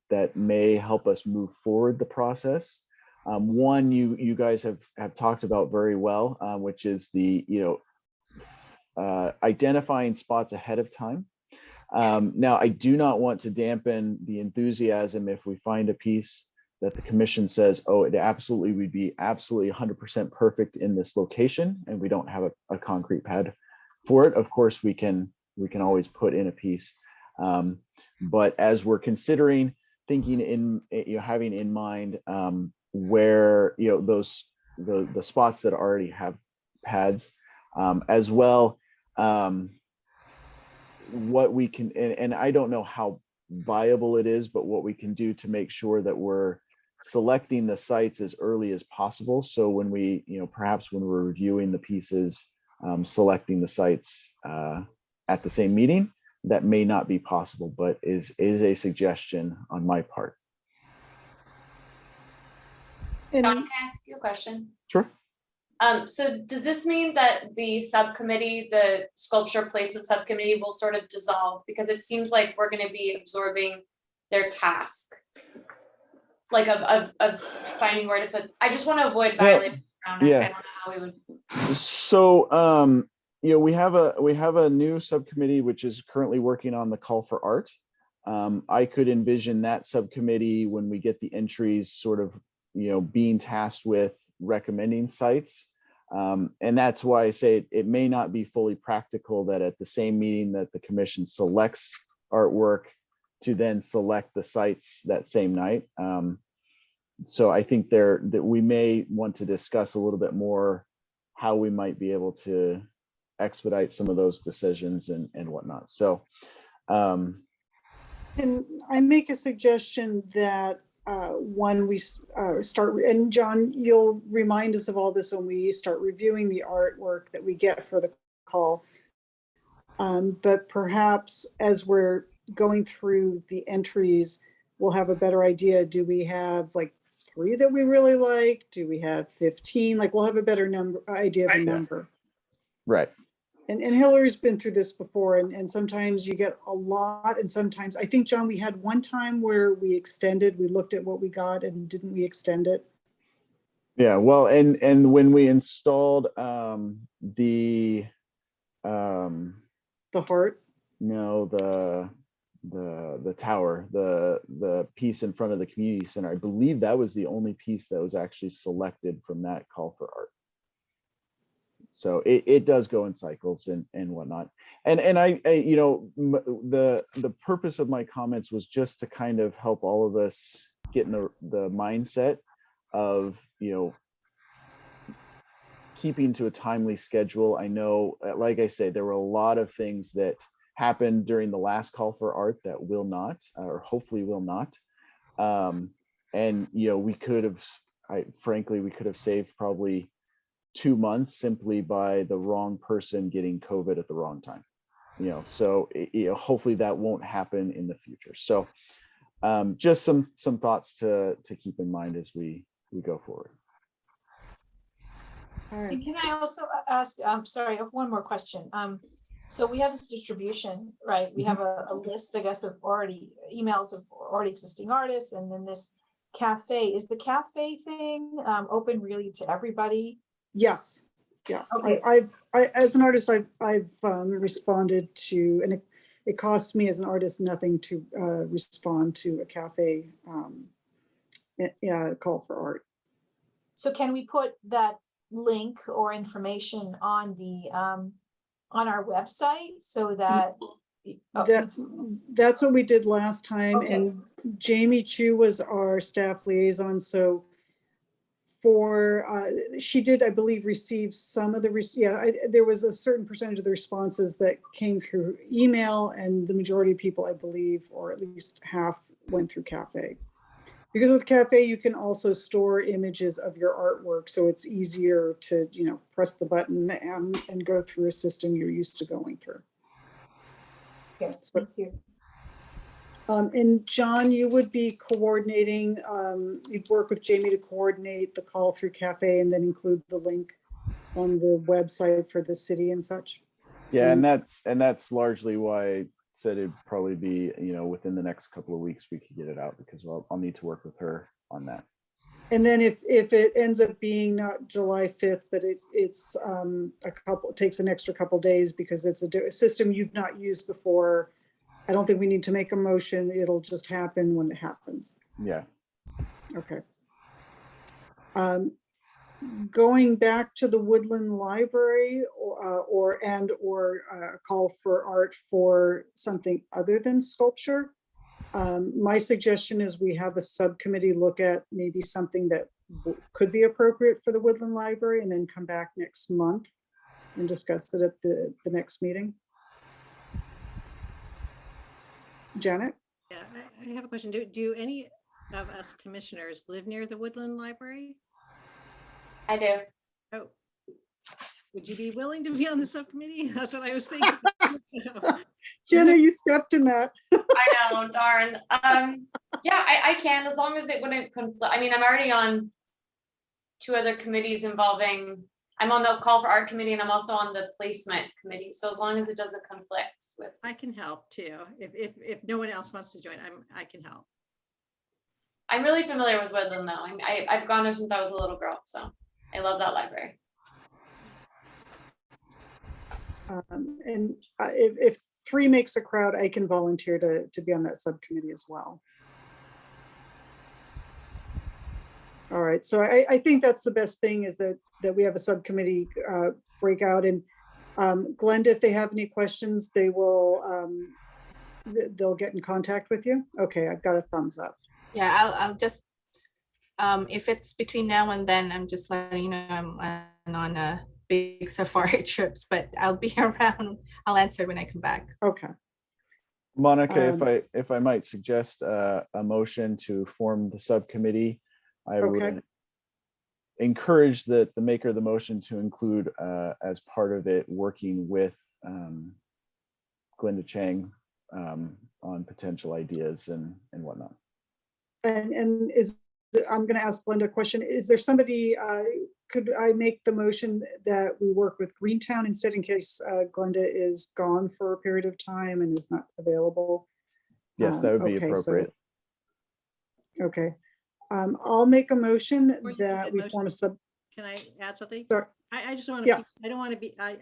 that may help us move forward the process. One you guys have talked about very well, which is the, you know, identifying spots ahead of time. Now, I do not want to dampen the enthusiasm if we find a piece that the commission says, oh, it absolutely would be absolutely 100% perfect in this location, and we don't have a concrete pad for it. Of course, we can always put in a piece. But as we're considering, thinking in, you know, having in mind where, you know, those the spots that already have pads, as well, what we can, and I don't know how viable it is, but what we can do to make sure that we're selecting the sites as early as possible. So when we, you know, perhaps when we're reviewing the pieces, selecting the sites at the same meeting, that may not be possible, but is a suggestion on my part. And Don, can I ask you a question? Sure. So does this mean that the subcommittee, the sculpture placement subcommittee, will sort of dissolve? Because it seems like we're going to be absorbing their task, like of finding where to put. I just want to avoid violating. Yeah. I don't know how we would. So you know, we have a new subcommittee which is currently working on the Call for Art. I could envision that subcommittee, when we get the entries, sort of, you know, being tasked with recommending sites. And that's why I say it may not be fully practical that at the same meeting that the commission selects artwork to then select the sites that same night. So I think that we may want to discuss a little bit more how we might be able to expedite some of those decisions and whatnot. So can I make a suggestion that when we start, and John, you'll remind us of all this when we start reviewing the artwork that we get for the call. But perhaps as we're going through the entries, we'll have a better idea. Do we have like 3 that we really like? Do we have 15? Like, we'll have a better idea of a number. right. And Hillary's been through this before, and sometimes you get a lot, and sometimes, I think, John, we had one time where we looked at what we got, and didn't we extend it? Yeah, well, and when we installed the heart? No, the tower, the piece in front of the community center, I believe that was the only piece that was actually selected from that Call for Art. So it does go in cycles and whatnot. And I you know, the purpose of my comments was just to kind of help all of us get in the mindset of, you know, keeping to a timely schedule. I know, like I say, there were a lot of things that happened during the last Call for Art that will not, or hopefully will not. And, you know, we could have, frankly, we could have saved probably 2 months simply by the wrong person getting COVID at the wrong time, you know, so you know, hopefully that won't happen in the future. So just some thoughts to keep in mind as we go forward. All right. And can I also ask, sorry, I have one more question. So we have this distribution, right? We have a list, I guess, of emails of already existing artists, and then this cafe. Is the cafe thing open really to everybody? Yes, yes. Okay. I as an artist, I've responded to, and it costs me as an artist nothing to respond to a cafe call for art. So can we put that link or information on the on our website so that That's what we did last time, Okay. and Jamie Chu was our staff liaison, so she did, I believe, receive some of the, there was a certain percentage of the responses that came through email, and the majority of people, I believe, or at least half, went through Cafe. Because with Cafe, you can also store images of your artwork, so it's easier to, press the button and go through a system you're used to going through. Okay, So, thank you. and John, you would be coordinating, you'd work with Jamie to coordinate the call through Cafe and then include the link on the website for the city and such. Yeah, and that's largely why I said it'd probably be, within the next couple of weeks we could get it out, because I'll need to work with her on that. And then if it ends up being not July 5th, but it's it takes an extra couple days because it's a system you've not used before, I don't think we need to make a motion. It'll just happen when it happens. Yeah. Okay. Going back to the Woodland Library or call for art for something other than sculpture. My suggestion is we have a subcommittee look at maybe something that could be appropriate for the Woodland Library and then come back next month and discuss it at the next meeting. Janet? Yeah, I have a question. Do any of us commissioners live near the Woodland Library? I do. Oh, would you be willing to be on the subcommittee? That's what I was thinking. Jenna, you stepped in that. I know, darn. Yeah, I can, as long as it wouldn't conflict. I mean, I'm already on 2 other committees involving, I'm on the call for art committee and I'm also on the placement committee. So as long as it doesn't conflict with. I can help too. If no one else wants to join, I can help. I'm really familiar with Woodland though. I've gone there since I was a little girl, so I love that library. And if 3 makes a crowd, I can volunteer to be on that subcommittee as well. All right, so I think that's the best thing is that we have a subcommittee breakout, and Glenda, if they have any questions, they will they'll get in contact with you. Okay, I've got a thumbs up. Yeah, I'll just, if it's between now and then, I'm just letting you know I'm on a big safari trips, but I'll be around. I'll answer when I come back. Okay. Monica, if I might suggest a motion to form the subcommittee, I would encourage that the maker of the motion to include as part of it working with Glenda Chang on potential ideas and whatnot. And I'm going to ask Glenda a question. Is there somebody, could I make the motion that we work with Greentown instead in case Glenda is gone for a period of time and is not available? Yes, that would be okay, appropriate. Okay. I'll make a motion Before you that make we that form a sub. Can I add something? Sorry. I just want to, Yes. I don't want to be, I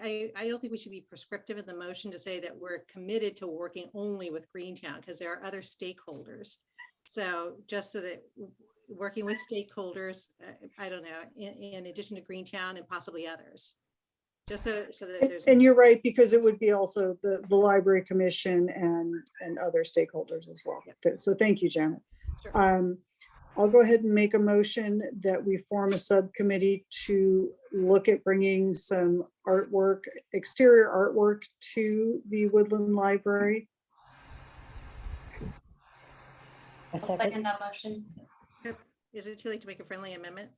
don't think we should be prescriptive in the motion to say that we're committed to working only with Greentown because there are other stakeholders. So just so that working with stakeholders, I don't know, in addition to Greentown and possibly others. Just so that there's. And you're right, because it would be also the Library Commission and other stakeholders as well. Yeah. So thank you, Janet. Sure. I'll go ahead and make a motion that we form a subcommittee to look at bringing some artwork, exterior artwork to the Woodland Library. I'll second that motion. Is it too late to make a friendly amendment?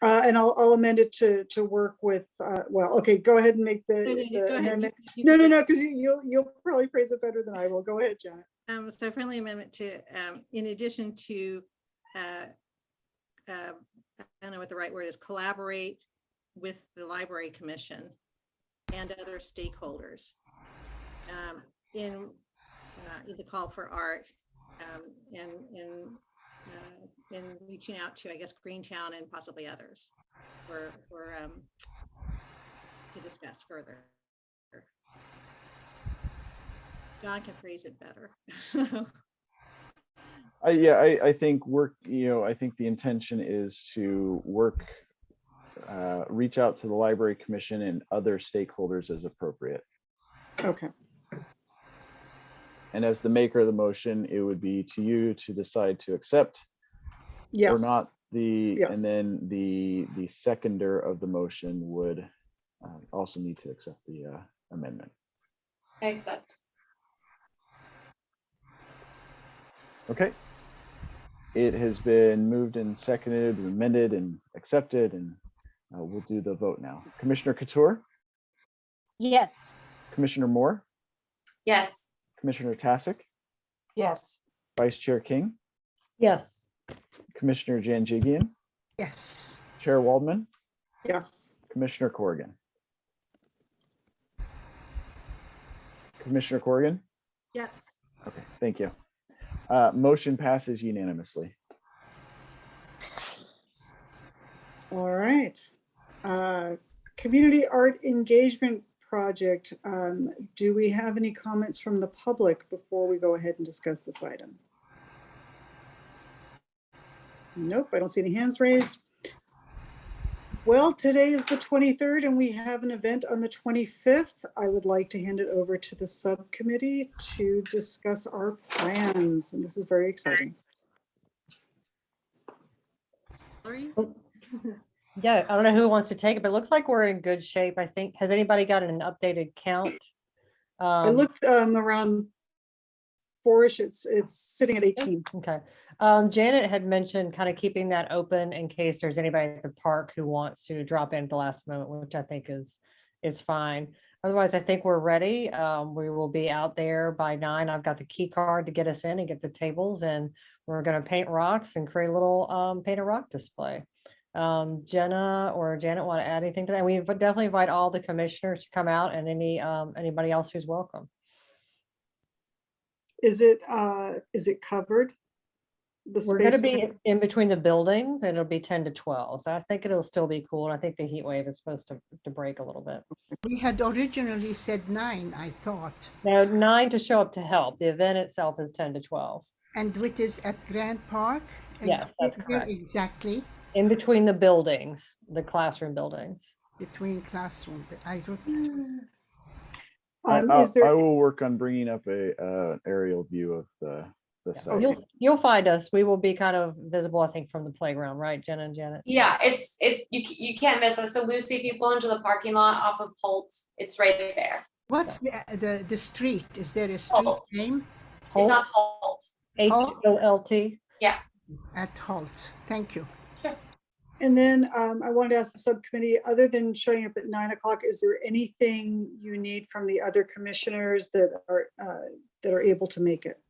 And I'll amend it to work with, well, okay, go ahead and make the Go ahead. amendment. You No, can- because you'll probably phrase it better than I will. Go ahead, Janet. So friendly amendment to, in addition to, I don't know what the right word is, collaborate with the Library Commission and other stakeholders in the call for art and in reaching out to, I guess, Greentown and possibly others for to discuss further. John can phrase it better. I think I think the intention is to work, reach out to the Library Commission and other stakeholders as appropriate. Okay. And as the maker of the motion, it would be to you to decide to accept or Yes, not the, Yes. and then the seconder of the motion would also need to accept the amendment. I accept. Okay. It has been moved and seconded, amended and accepted, and we'll do the vote now. Commissioner Couture, Yes. Commissioner Moore, Yes. Commissioner Tasic, Yes. Vice Chair King, Yes. Commissioner Janjigian, Yes. Chair Waldman, yes. Commissioner Corrigan. Commissioner Corrigan? Yes. Okay, thank you. Motion passes unanimously. All right. Community Art Engagement Project. Do we have any comments from the public before we go ahead and discuss this item? Nope, I don't see any hands raised. Well, today is the 23rd and we have an event on the 25th. I would like to hand it over to the subcommittee to discuss our plans, and this is very exciting. Yeah, I don't know who wants to take it, but it looks like we're in good shape. I think, has anybody got an updated count? I looked around 4-ish, it's sitting at 18. Okay. Janet had mentioned kind of keeping that open in case there's anybody at the park who wants to drop in at the last moment, which I think is fine. Otherwise, I think we're ready. We will be out there by 9. I've got the key card to get us in and get the tables, and we're going to paint rocks and create a little paint a rock display. Jenna or Janet want to add anything to that? We definitely invite all the commissioners to come out and anybody else who's welcome. Is it covered? We're going to be in between the buildings, and it'll be 10 to 12. So I think it'll still be cool. And I think the heat wave is supposed to break a little bit. We had originally said 9, I thought. Now 9 to show up to help. The event itself is 10 to 12. And which is at Grant Park? And Yes, that's where correct. exactly? In between the buildings, the classroom buildings. Between classroom. I don't. Is there? I will work on bringing up an aerial view of the site. You'll find us. We will be kind of visible, I think, from the playground, right, Jenna and Janet? Yeah, you can't miss us. So Lucy, if you pull into the parking lot off of Holt, it's right there. What's the street? Is there a street Holt. name? It's on Holt. HOLT. Yeah. At Holt. Thank you. And then I wanted to ask the subcommittee, other than showing up at 9 o'clock, is there anything you need from the other commissioners that are able to make it?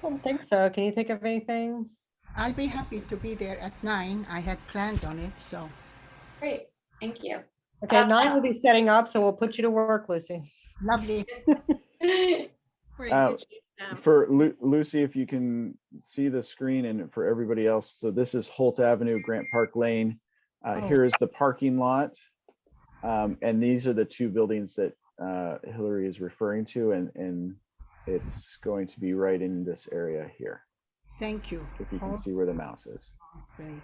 I don't think so. Can you think of anything? I'll be happy to be there at 9. I had planned on it, so. Great, thank you. Okay, 9 will be setting up, so we'll put you to work, Lucy. Lovely. For Lucy, if you can see the screen, and for everybody else, so this is Holt Avenue, Grant Park Lane. Here is the parking lot. And these are the 2 buildings that Hillary is referring to, and it's going to be right in this area here. Thank you. If you can see where the mouse is. Great.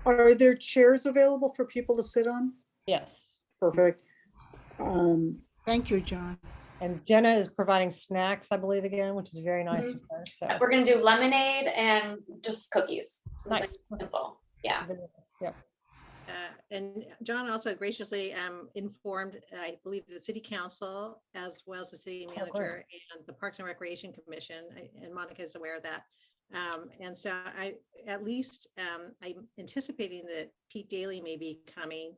Are there chairs available for people to sit on? Yes. Perfect. Thank you, John. And Jenna is providing snacks, I believe, again, which is very nice of her. So. We're gonna do lemonade and just cookies. Something Nice. simple. Yeah. Yep. And John also graciously informed, I believe, the city council as well as the city manager and the Parks and Recreation Commission, and Monica is aware of that. And so I'm anticipating that Pete Daly may be coming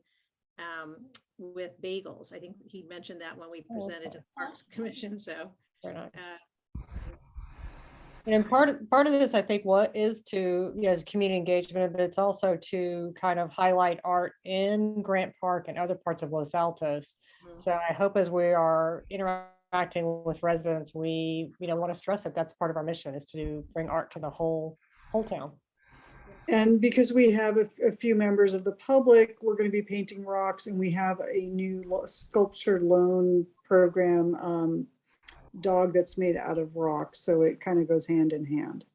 with bagels. I think he mentioned that when we presented to the Parks Commission. So very nice. And part of this, I think, what is to, as community engagement, but it's also to kind of highlight art in Grant Park and other parts of Los Altos. So I hope as we are interacting with residents, we want to stress that that's part of our mission, is to bring art to the whole town. And because we have a few members of the public, we're going to be painting rocks, and we have a new sculptured loan program dog that's made out of rocks, so it kind of goes hand in hand.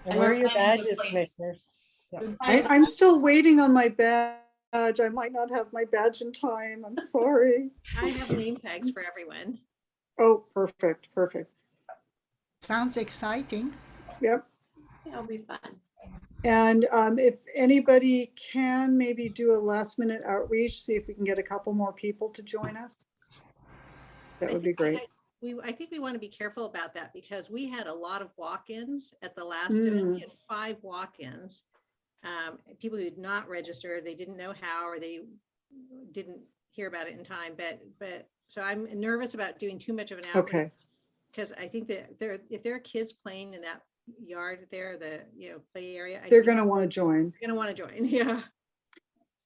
And where are your badges, commissioners? Yeah. I'm still waiting on my badge. I might not have my badge in time. I'm sorry. I have name tags for everyone. Oh, perfect, perfect. Sounds exciting. Yep. It'll be fun. And if anybody can maybe do a last minute outreach, see if we can get a couple more people to join us. That would be great. I think we want to be careful about that because we had a lot of walk-ins at the last event. We had 5 walk-ins. People who did not register, they didn't know how, or they didn't hear about it in time. But so I'm nervous about doing too much of an outreach. Okay. Because I think that if there are kids playing in that yard there, the play area, They're going to want to join. They're going to want to join. Yeah.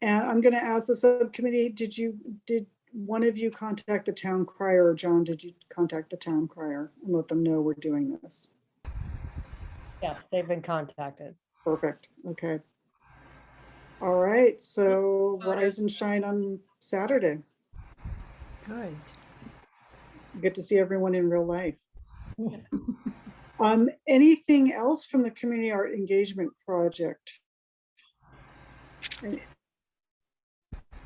And I'm going to ask the subcommittee, did one of you contact the town crier, or John, did you contact the town crier and let them know we're doing this? Yes, they've been contacted. Perfect. Okay. All right. So Photos. rise and shine on Saturday. Good. Get to see everyone in real life. Anything else from the Community Art Engagement Project?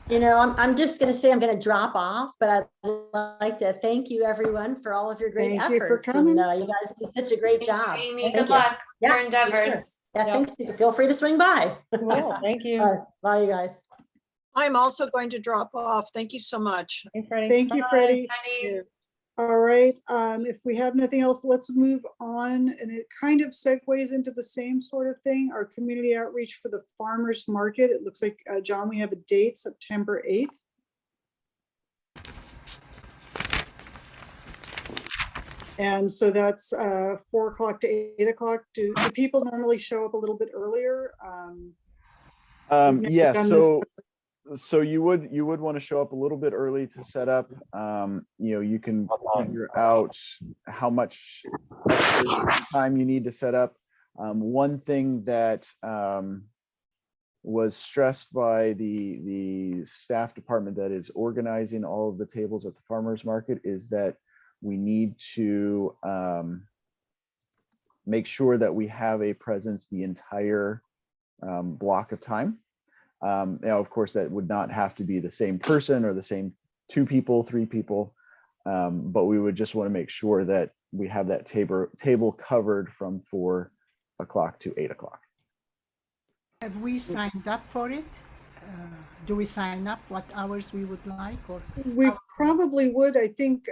I'm just going to say I'm going to drop off, but I'd like to thank you everyone for all of your great Thank you for efforts. coming. And you guys do such a great Thank you, job. Amy. Thank Good you. luck. Yeah, Your endeavors. sure. Yeah, Yep. thanks. Feel free to swing by. Cool, thank you. All right, bye, you guys. I'm also going to drop off. Thank you so much. Thanks, Freddie. Thank you, Bye. Freddie. Honey. All right, if we have nothing else, let's move on. And it kind of segues into the same sort of thing, our community outreach for the farmers market. It looks like, John, we have a date, September 8th. And so that's 4 o'clock to 8 o'clock. Do people normally show up a little bit earlier? We've never Yeah, done this. so you would want to show up a little bit early to set up. You can figure out how much time you need to set up. One thing that was stressed by the staff department that is organizing all of the tables at the farmers market is that we need to make sure that we have a presence the entire block of time. Now, of course, that would not have to be the same person or the same 2 people, 3 people, but we would just want to make sure that we have that table covered from 4 o'clock to 8 o'clock. Have we signed up for it? Do we sign up what hours we would like, or? We probably would. I think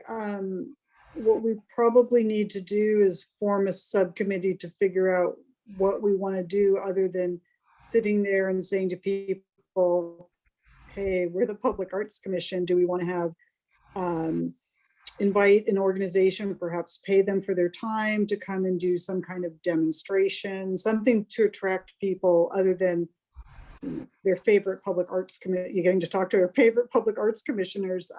what we probably need to do is form a subcommittee to figure out what we want to do other than sitting there and saying to people, hey, we're the Public Arts Commission. Do we want to have invite an organization, perhaps pay them for their time to come and do some kind of demonstration, something to attract people other than their favorite public arts committee. You're getting to talk to their favorite public arts commissioners,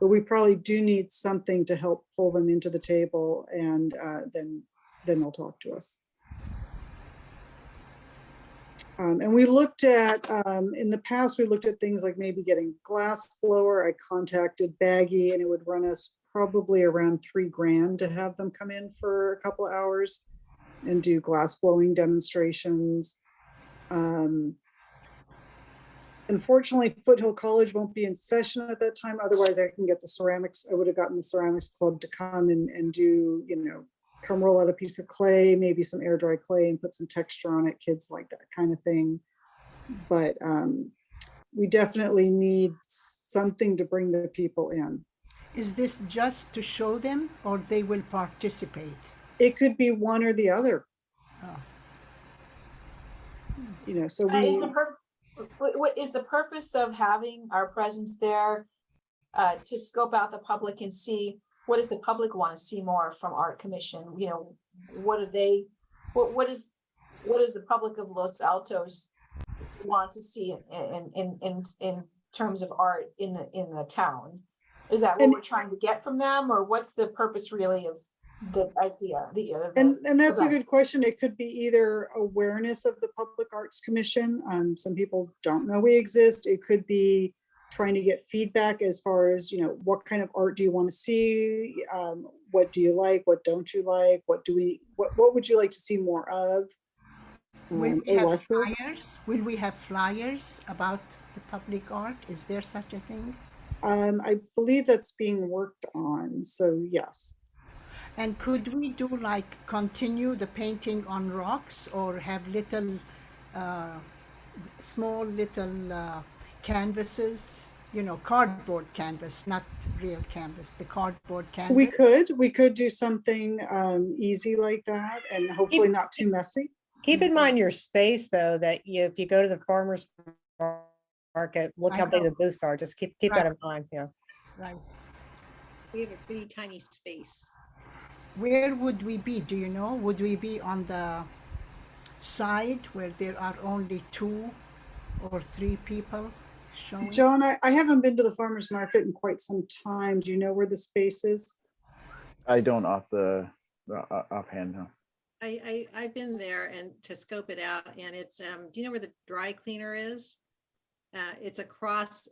but we probably do need something to help pull them into the table, and then they'll talk to us. And we looked at, in the past, we looked at things like maybe getting glass blower. I contacted Baggy, and it would run us probably around $3,000 to have them come in for a couple of hours and do glass blowing demonstrations. Unfortunately, Foothill College won't be in session at that time. Otherwise, I can get the ceramics. I would have gotten the ceramics club to come and do, come roll out a piece of clay, maybe some air dry clay, and put some texture on it. Kids like that kind of thing. But we definitely need something to bring the people in. Is this just to show them, or they will participate? It could be one or the other. Oh. So What is the purpose of having our presence there to scope out the public and see what does the public want to see more from Art Commission? What do they, what is the public of Los Altos want to see in terms of art in the town? Is that what we're trying to get from them, or what's the purpose really of the idea? And that's a good question. It could be either awareness of the Public Arts Commission. Some people don't know we exist. It could be trying to get feedback as far as, what kind of art do you want to see? What do you like? What don't you like? What would you like to see more of? Will we have flyers? Will we have flyers about the public art? Is there such a thing? I believe that's being worked on, so yes. And could we do like continue the painting on rocks or have little, uh, small little canvases, cardboard canvas, not real canvas, the cardboard We canvas? could do something easy like that and hopefully not too messy. Keep in mind your space, though, that if you go to the farmer's market, look I how big know. the booths are. Just keep that in mind, yeah. Right. We have a pretty tiny space. Where would we be? Do you know? Would we be on the side where there are only 2 or 3 people showing? John, I haven't been to the farmer's market in quite some time. Do you know where the space is? I don't offhand, no. I've been there and to scope it out, and it's, do you know where the dry cleaner is? It's across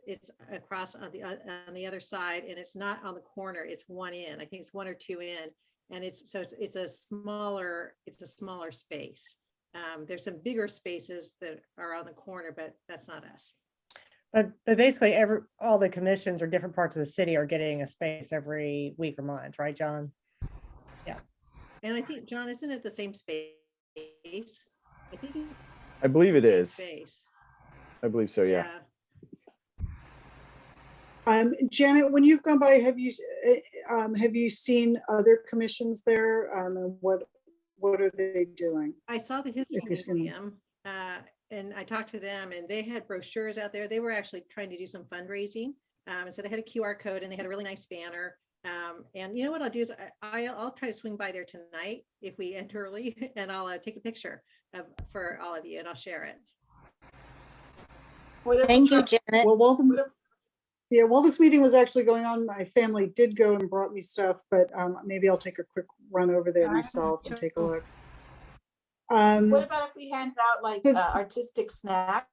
on the other side, and it's not on the corner, it's one in, I think it's 1 or 2 in. And it's a smaller space. There's some bigger spaces that are on the corner, but that's not us. But basically all the commissions or different parts of the city are getting a space every week or month, right, John? Yeah. And I think, John, isn't it the same space? I think I believe it is. space. I believe so, yeah. Janet, when you've gone by, have you seen other commissions there? And what are they doing? I saw the history If you've seen museum, and I talked to them, and they had brochures out there. They were actually trying to do some fundraising. So they had a QR code and they had a really nice banner. And you know what I'll do is I'll try to swing by there tonight if we end early, and I'll take a picture for all of you, and I'll share it. Thank you, Janet. Well, while this meeting was actually going on, my family did go and brought me stuff, but maybe I'll take a quick run over there myself and take a look. What about if we hand out like artistic snacks?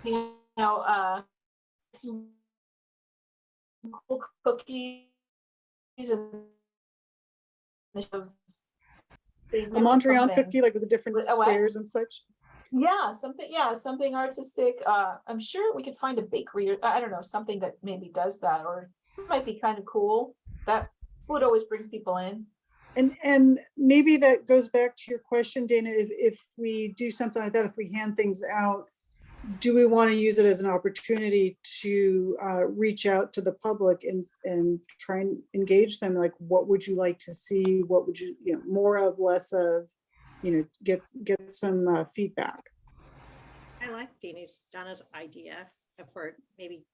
You know, some cool cookies and a Mondrian cookie, like with the different squares and such. Yeah, something artistic. I'm sure we could find a bakery, or I don't know, something that maybe does that, or it might be kind of cool. That food always brings people in. And maybe that goes back to your question, Dana, if we do something like that, if we hand things out, do we want to use it as an opportunity to reach out to the public and try and engage them? Like, what would you like to see? What would you, more of, less of, get some feedback. I like Donna's idea for maybe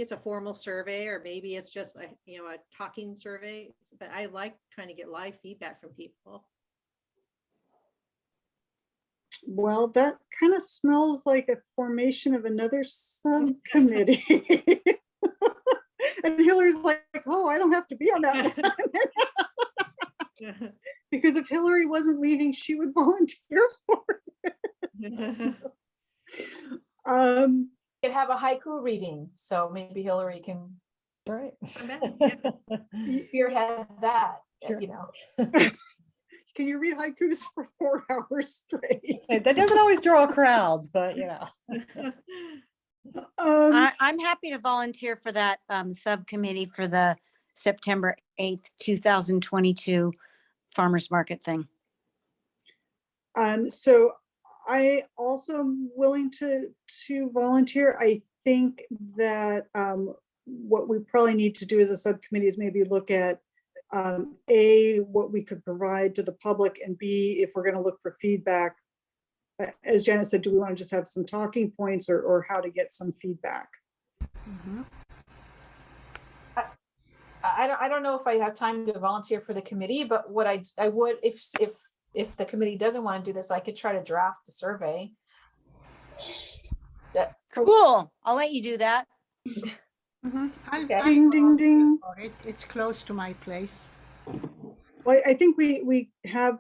it's a formal survey, or maybe it's just a talking survey, but I like trying to get live feedback from people. Well, that kind of smells like a formation of another subcommittee. And Hillary's like, oh, I don't have to be on that one. Because if Hillary wasn't leaving, she would volunteer for it. Could have a haiku reading, so maybe Hillary can spearhead that. Sure. Can you read haikus for 4 hours straight? That doesn't always draw crowds, but I'm happy to volunteer for that subcommittee for the September 8th, 2022 farmers market thing. So I also am willing to volunteer. I think that what we probably need to do as a subcommittee is maybe look at A, what we could provide to the public, and B, if we're going to look for feedback. As Janet said, do we want to just have some talking points, or how to get some feedback? Mm-hmm. I don't know if I have time to volunteer for the committee, but what I would, if the committee doesn't want to do this, I could try to draft the survey. Cool. I'll let you do that. Mm-hmm. Ding, ding, ding. It's close to my place. Well, I think we have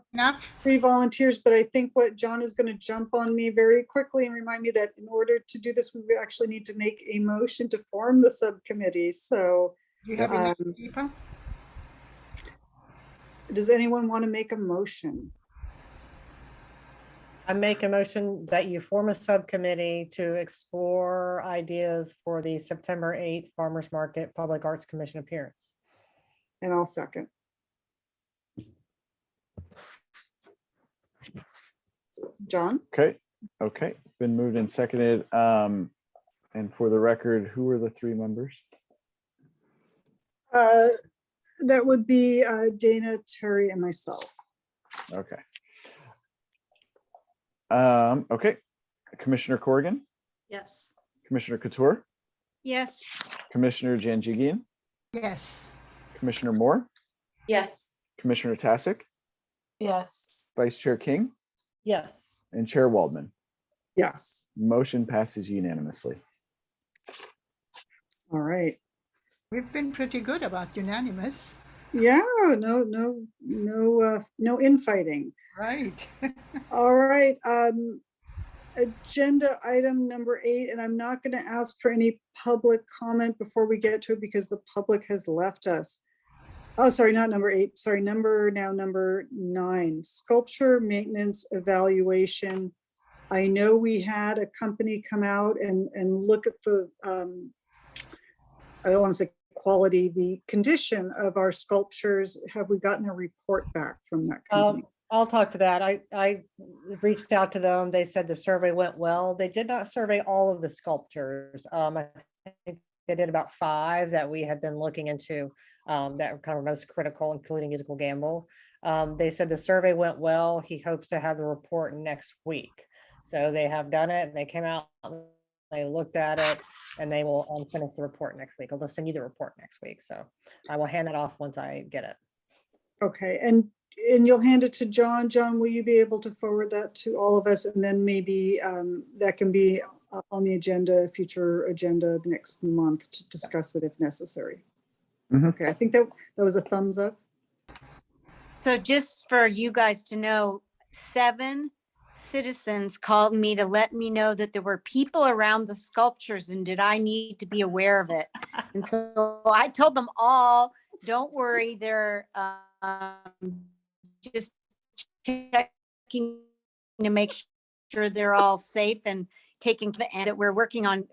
3 volunteers, but I think what John is going to jump on me very quickly and remind me that in order to do this, we actually need to make a motion to form the subcommittee. So Do you have enough people? Does anyone want to make a motion? I make a motion that you form a subcommittee to explore ideas for the September 8th Farmers Market Public Arts Commission appearance. And I'll second. John? Okay, been moved and seconded. And for the record, who are the three members? That would be Dana, Terry, and myself. Okay. Okay, Commissioner Corrigan, Yes. Commissioner Couture, Yes. Commissioner Janjigian, Yes. Commissioner Moore, Yes. Commissioner Tasic, Yes. Vice Chair King, Yes. and Chair Waldman. Yes. Motion passes unanimously. All right. We've been pretty good about unanimous, Yeah, no infighting. right? All right, agenda item number 8, and I'm not gonna ask for any public comment before we get to it because the public has left us. Oh, sorry, not number 8, sorry, number 9, sculpture maintenance evaluation. I know we had a company come out and look at the, I don't want to say quality, the condition of our sculptures. Have we gotten a report back from that company? I'll talk to that. I reached out to them. They said the survey went well. They did not survey all of the sculptures. I think they did about 5 that we had been looking into that were kind of most critical, including Musical Gamble. They said the survey went well. He hopes to have the report next week. So they have done it and they came out, they looked at it, and they will send us the report next week. Or they'll send you the report next week. So I will hand it off once I get it. Okay, and you'll hand it to John. John, will you be able to forward that to all of us? And then maybe that can be on the agenda, future agenda the next month to discuss it if necessary. Mhm. Okay, I think that was a thumbs up. So just for you guys to know, 7 citizens called me to let me know that there were people around the sculptures and did I need to be aware of it? And so I told them all, don't worry, they're just checking to make sure they're all safe and taking, and that we're working on,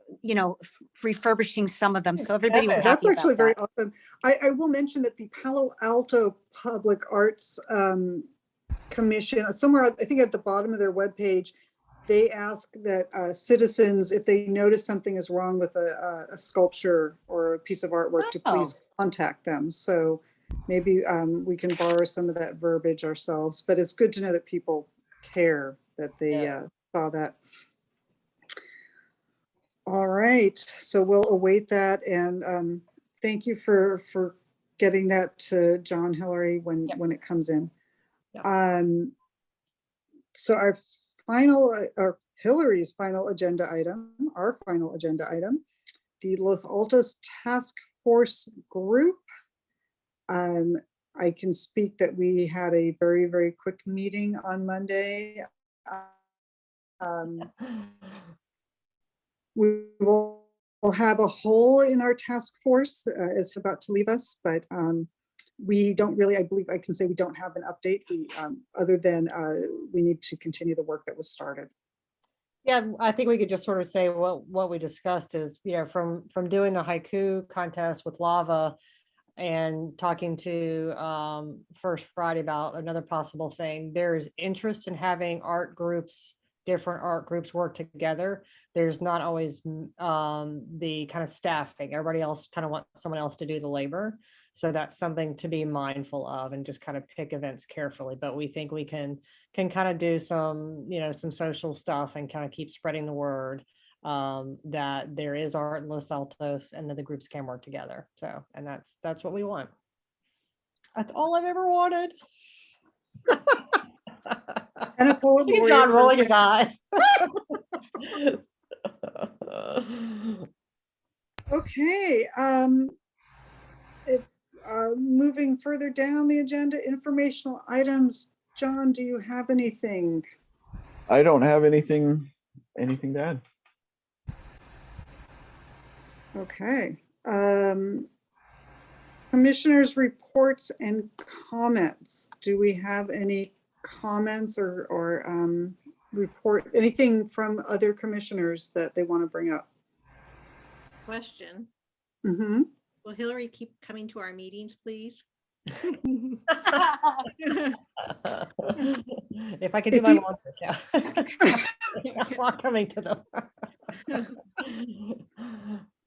refurbishing some of them. So everybody was That's happy actually about very that. awesome. I will mention that the Palo Alto Public Arts Commission, somewhere, I think at the bottom of their webpage, they ask that citizens, if they notice something is wrong with a sculpture or a piece of artwork, to please contact them. So maybe we can borrow some of that verbiage ourselves, but it's good to know that people care, that they saw that. All right, so we'll await that, and thank you for getting that to John Hillary when it comes in. So our final, or Hillary's final agenda item, our final agenda item, the Los Altos Task Force Group. I can speak that we had a very, very quick meeting on Monday. We will have a hole in our task force is about to leave us, but we don't really, I believe I can say we don't have an update other than we need to continue the work that was started. Yeah, I think we could just sort of say what we discussed is, from doing the haiku contest with Lava and talking to First Friday about another possible thing, there's interest in having different art groups work together. There's not always the kind of staffing. Everybody else kind of wants someone else to do the labor. So that's something to be mindful of and just kind of pick events carefully. But we think we can kind of do some, some social stuff and kind of keep spreading the word that there is art in Los Altos and that the groups can work together. So, and that's what we want. That's all I've ever wanted. And a poet Look at John laureate. rolling his eyes. Okay, if moving further down the agenda, informational items. John, do you have anything? I don't have anything to add. Okay. Commissioners' reports and comments. Do we have any comments or report, anything from other commissioners that they want to bring up? Question, Mhm. will Hillary keep coming to our meetings, please? If I could do If my you- laundry, yeah. I'm not coming to them.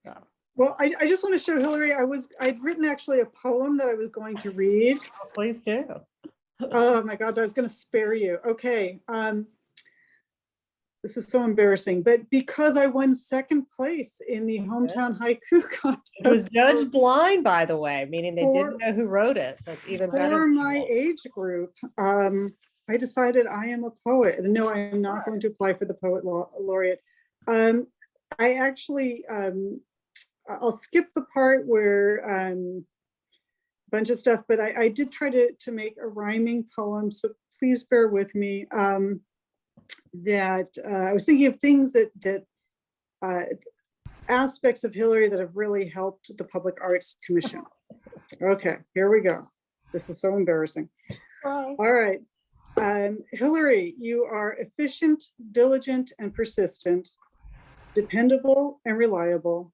Yeah. Well, I just want to show Hillary, I'd written actually a poem that I was going to read. Oh, please do. Oh my God, I was going to spare you. Okay. This is so embarrassing, but because I won second place in the hometown haiku It was contest judged blind, by the way, meaning they didn't For- know who wrote it. So it's even better. for than my that. age group, I decided I am a poet. And no, I am not going to apply for the poet laureate. I actually, I'll skip the part where bunch of stuff, but I did try to make a rhyming poem, so please bear with me. I was thinking of things that aspects of Hillary that have really helped the Public Arts Commission. Okay, here we go. This is so embarrassing. All right. Hillary, you are efficient, diligent, and persistent, dependable and reliable,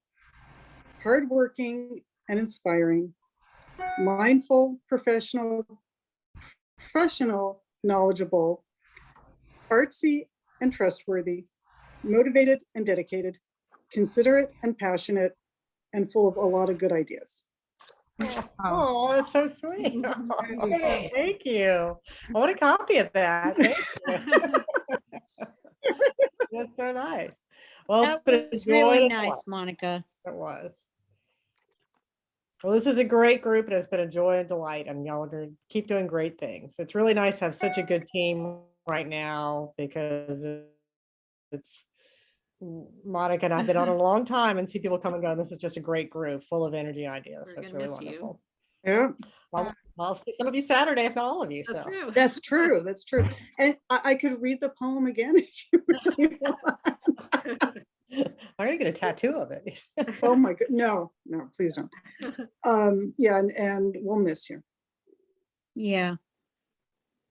hardworking and inspiring, mindful, professional, knowledgeable, artsy and trustworthy, motivated and dedicated, considerate and passionate, and full of a lot of good ideas. Oh, that's so sweet. Thank you. I want a copy of that. Thank you. That's so nice. Well, it's That been a was joy really to nice, watch. Monica. It was. Well, this is a great group and it's been a joy and delight, and y'all are going to keep doing great things. It's really nice to have such a good team right now because it's Monica and I've been on a long time and see people come and go. And this is just a great group full of energy and ideas. We're So it's gonna really miss you. wonderful. Yeah, Well, I'll see some of you Saturday, if not all of you. So That's true. that's true. That's true. And I could read the poem again if you really want. I'm gonna get a tattoo of it. Oh my God, no, please don't. Yeah, and we'll miss you. Yeah.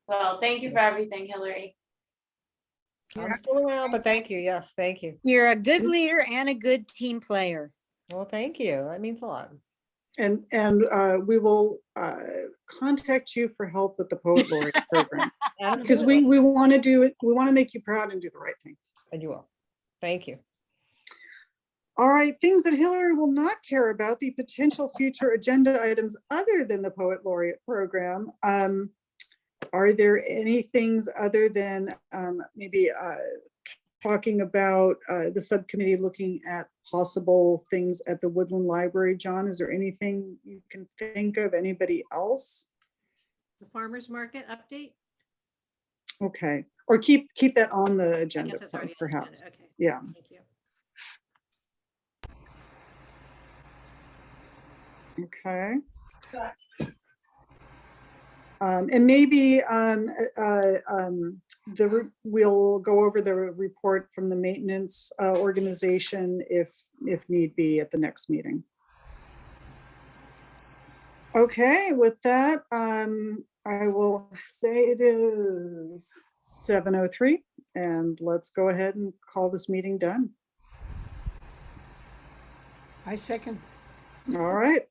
Well, thank you for everything, Hillary. I'm still around, but thank you. Yes, thank you. You're a good leader and a good team player. Well, thank you. That means a lot. And we will contact you for help with the Poet Laureate program. Because we want to do it, we want to make you proud and do the right thing. And you will. Thank you. All right, things that Hillary will not care about, the potential future agenda items other than the Poet Laureate program. Are there any things other than maybe talking about the subcommittee looking at possible things at the Woodland Library? John, is there anything you can think of? Anybody else? The farmer's market update? Okay, or keep that on the I agenda, guess it's already on the perhaps. agenda. Okay. Yeah. Thank you. Okay. And maybe we'll go over the report from the maintenance organization if need be at the next meeting. Okay, with that, I will say it is 7:03, and let's go ahead and call this meeting done. I second. All right.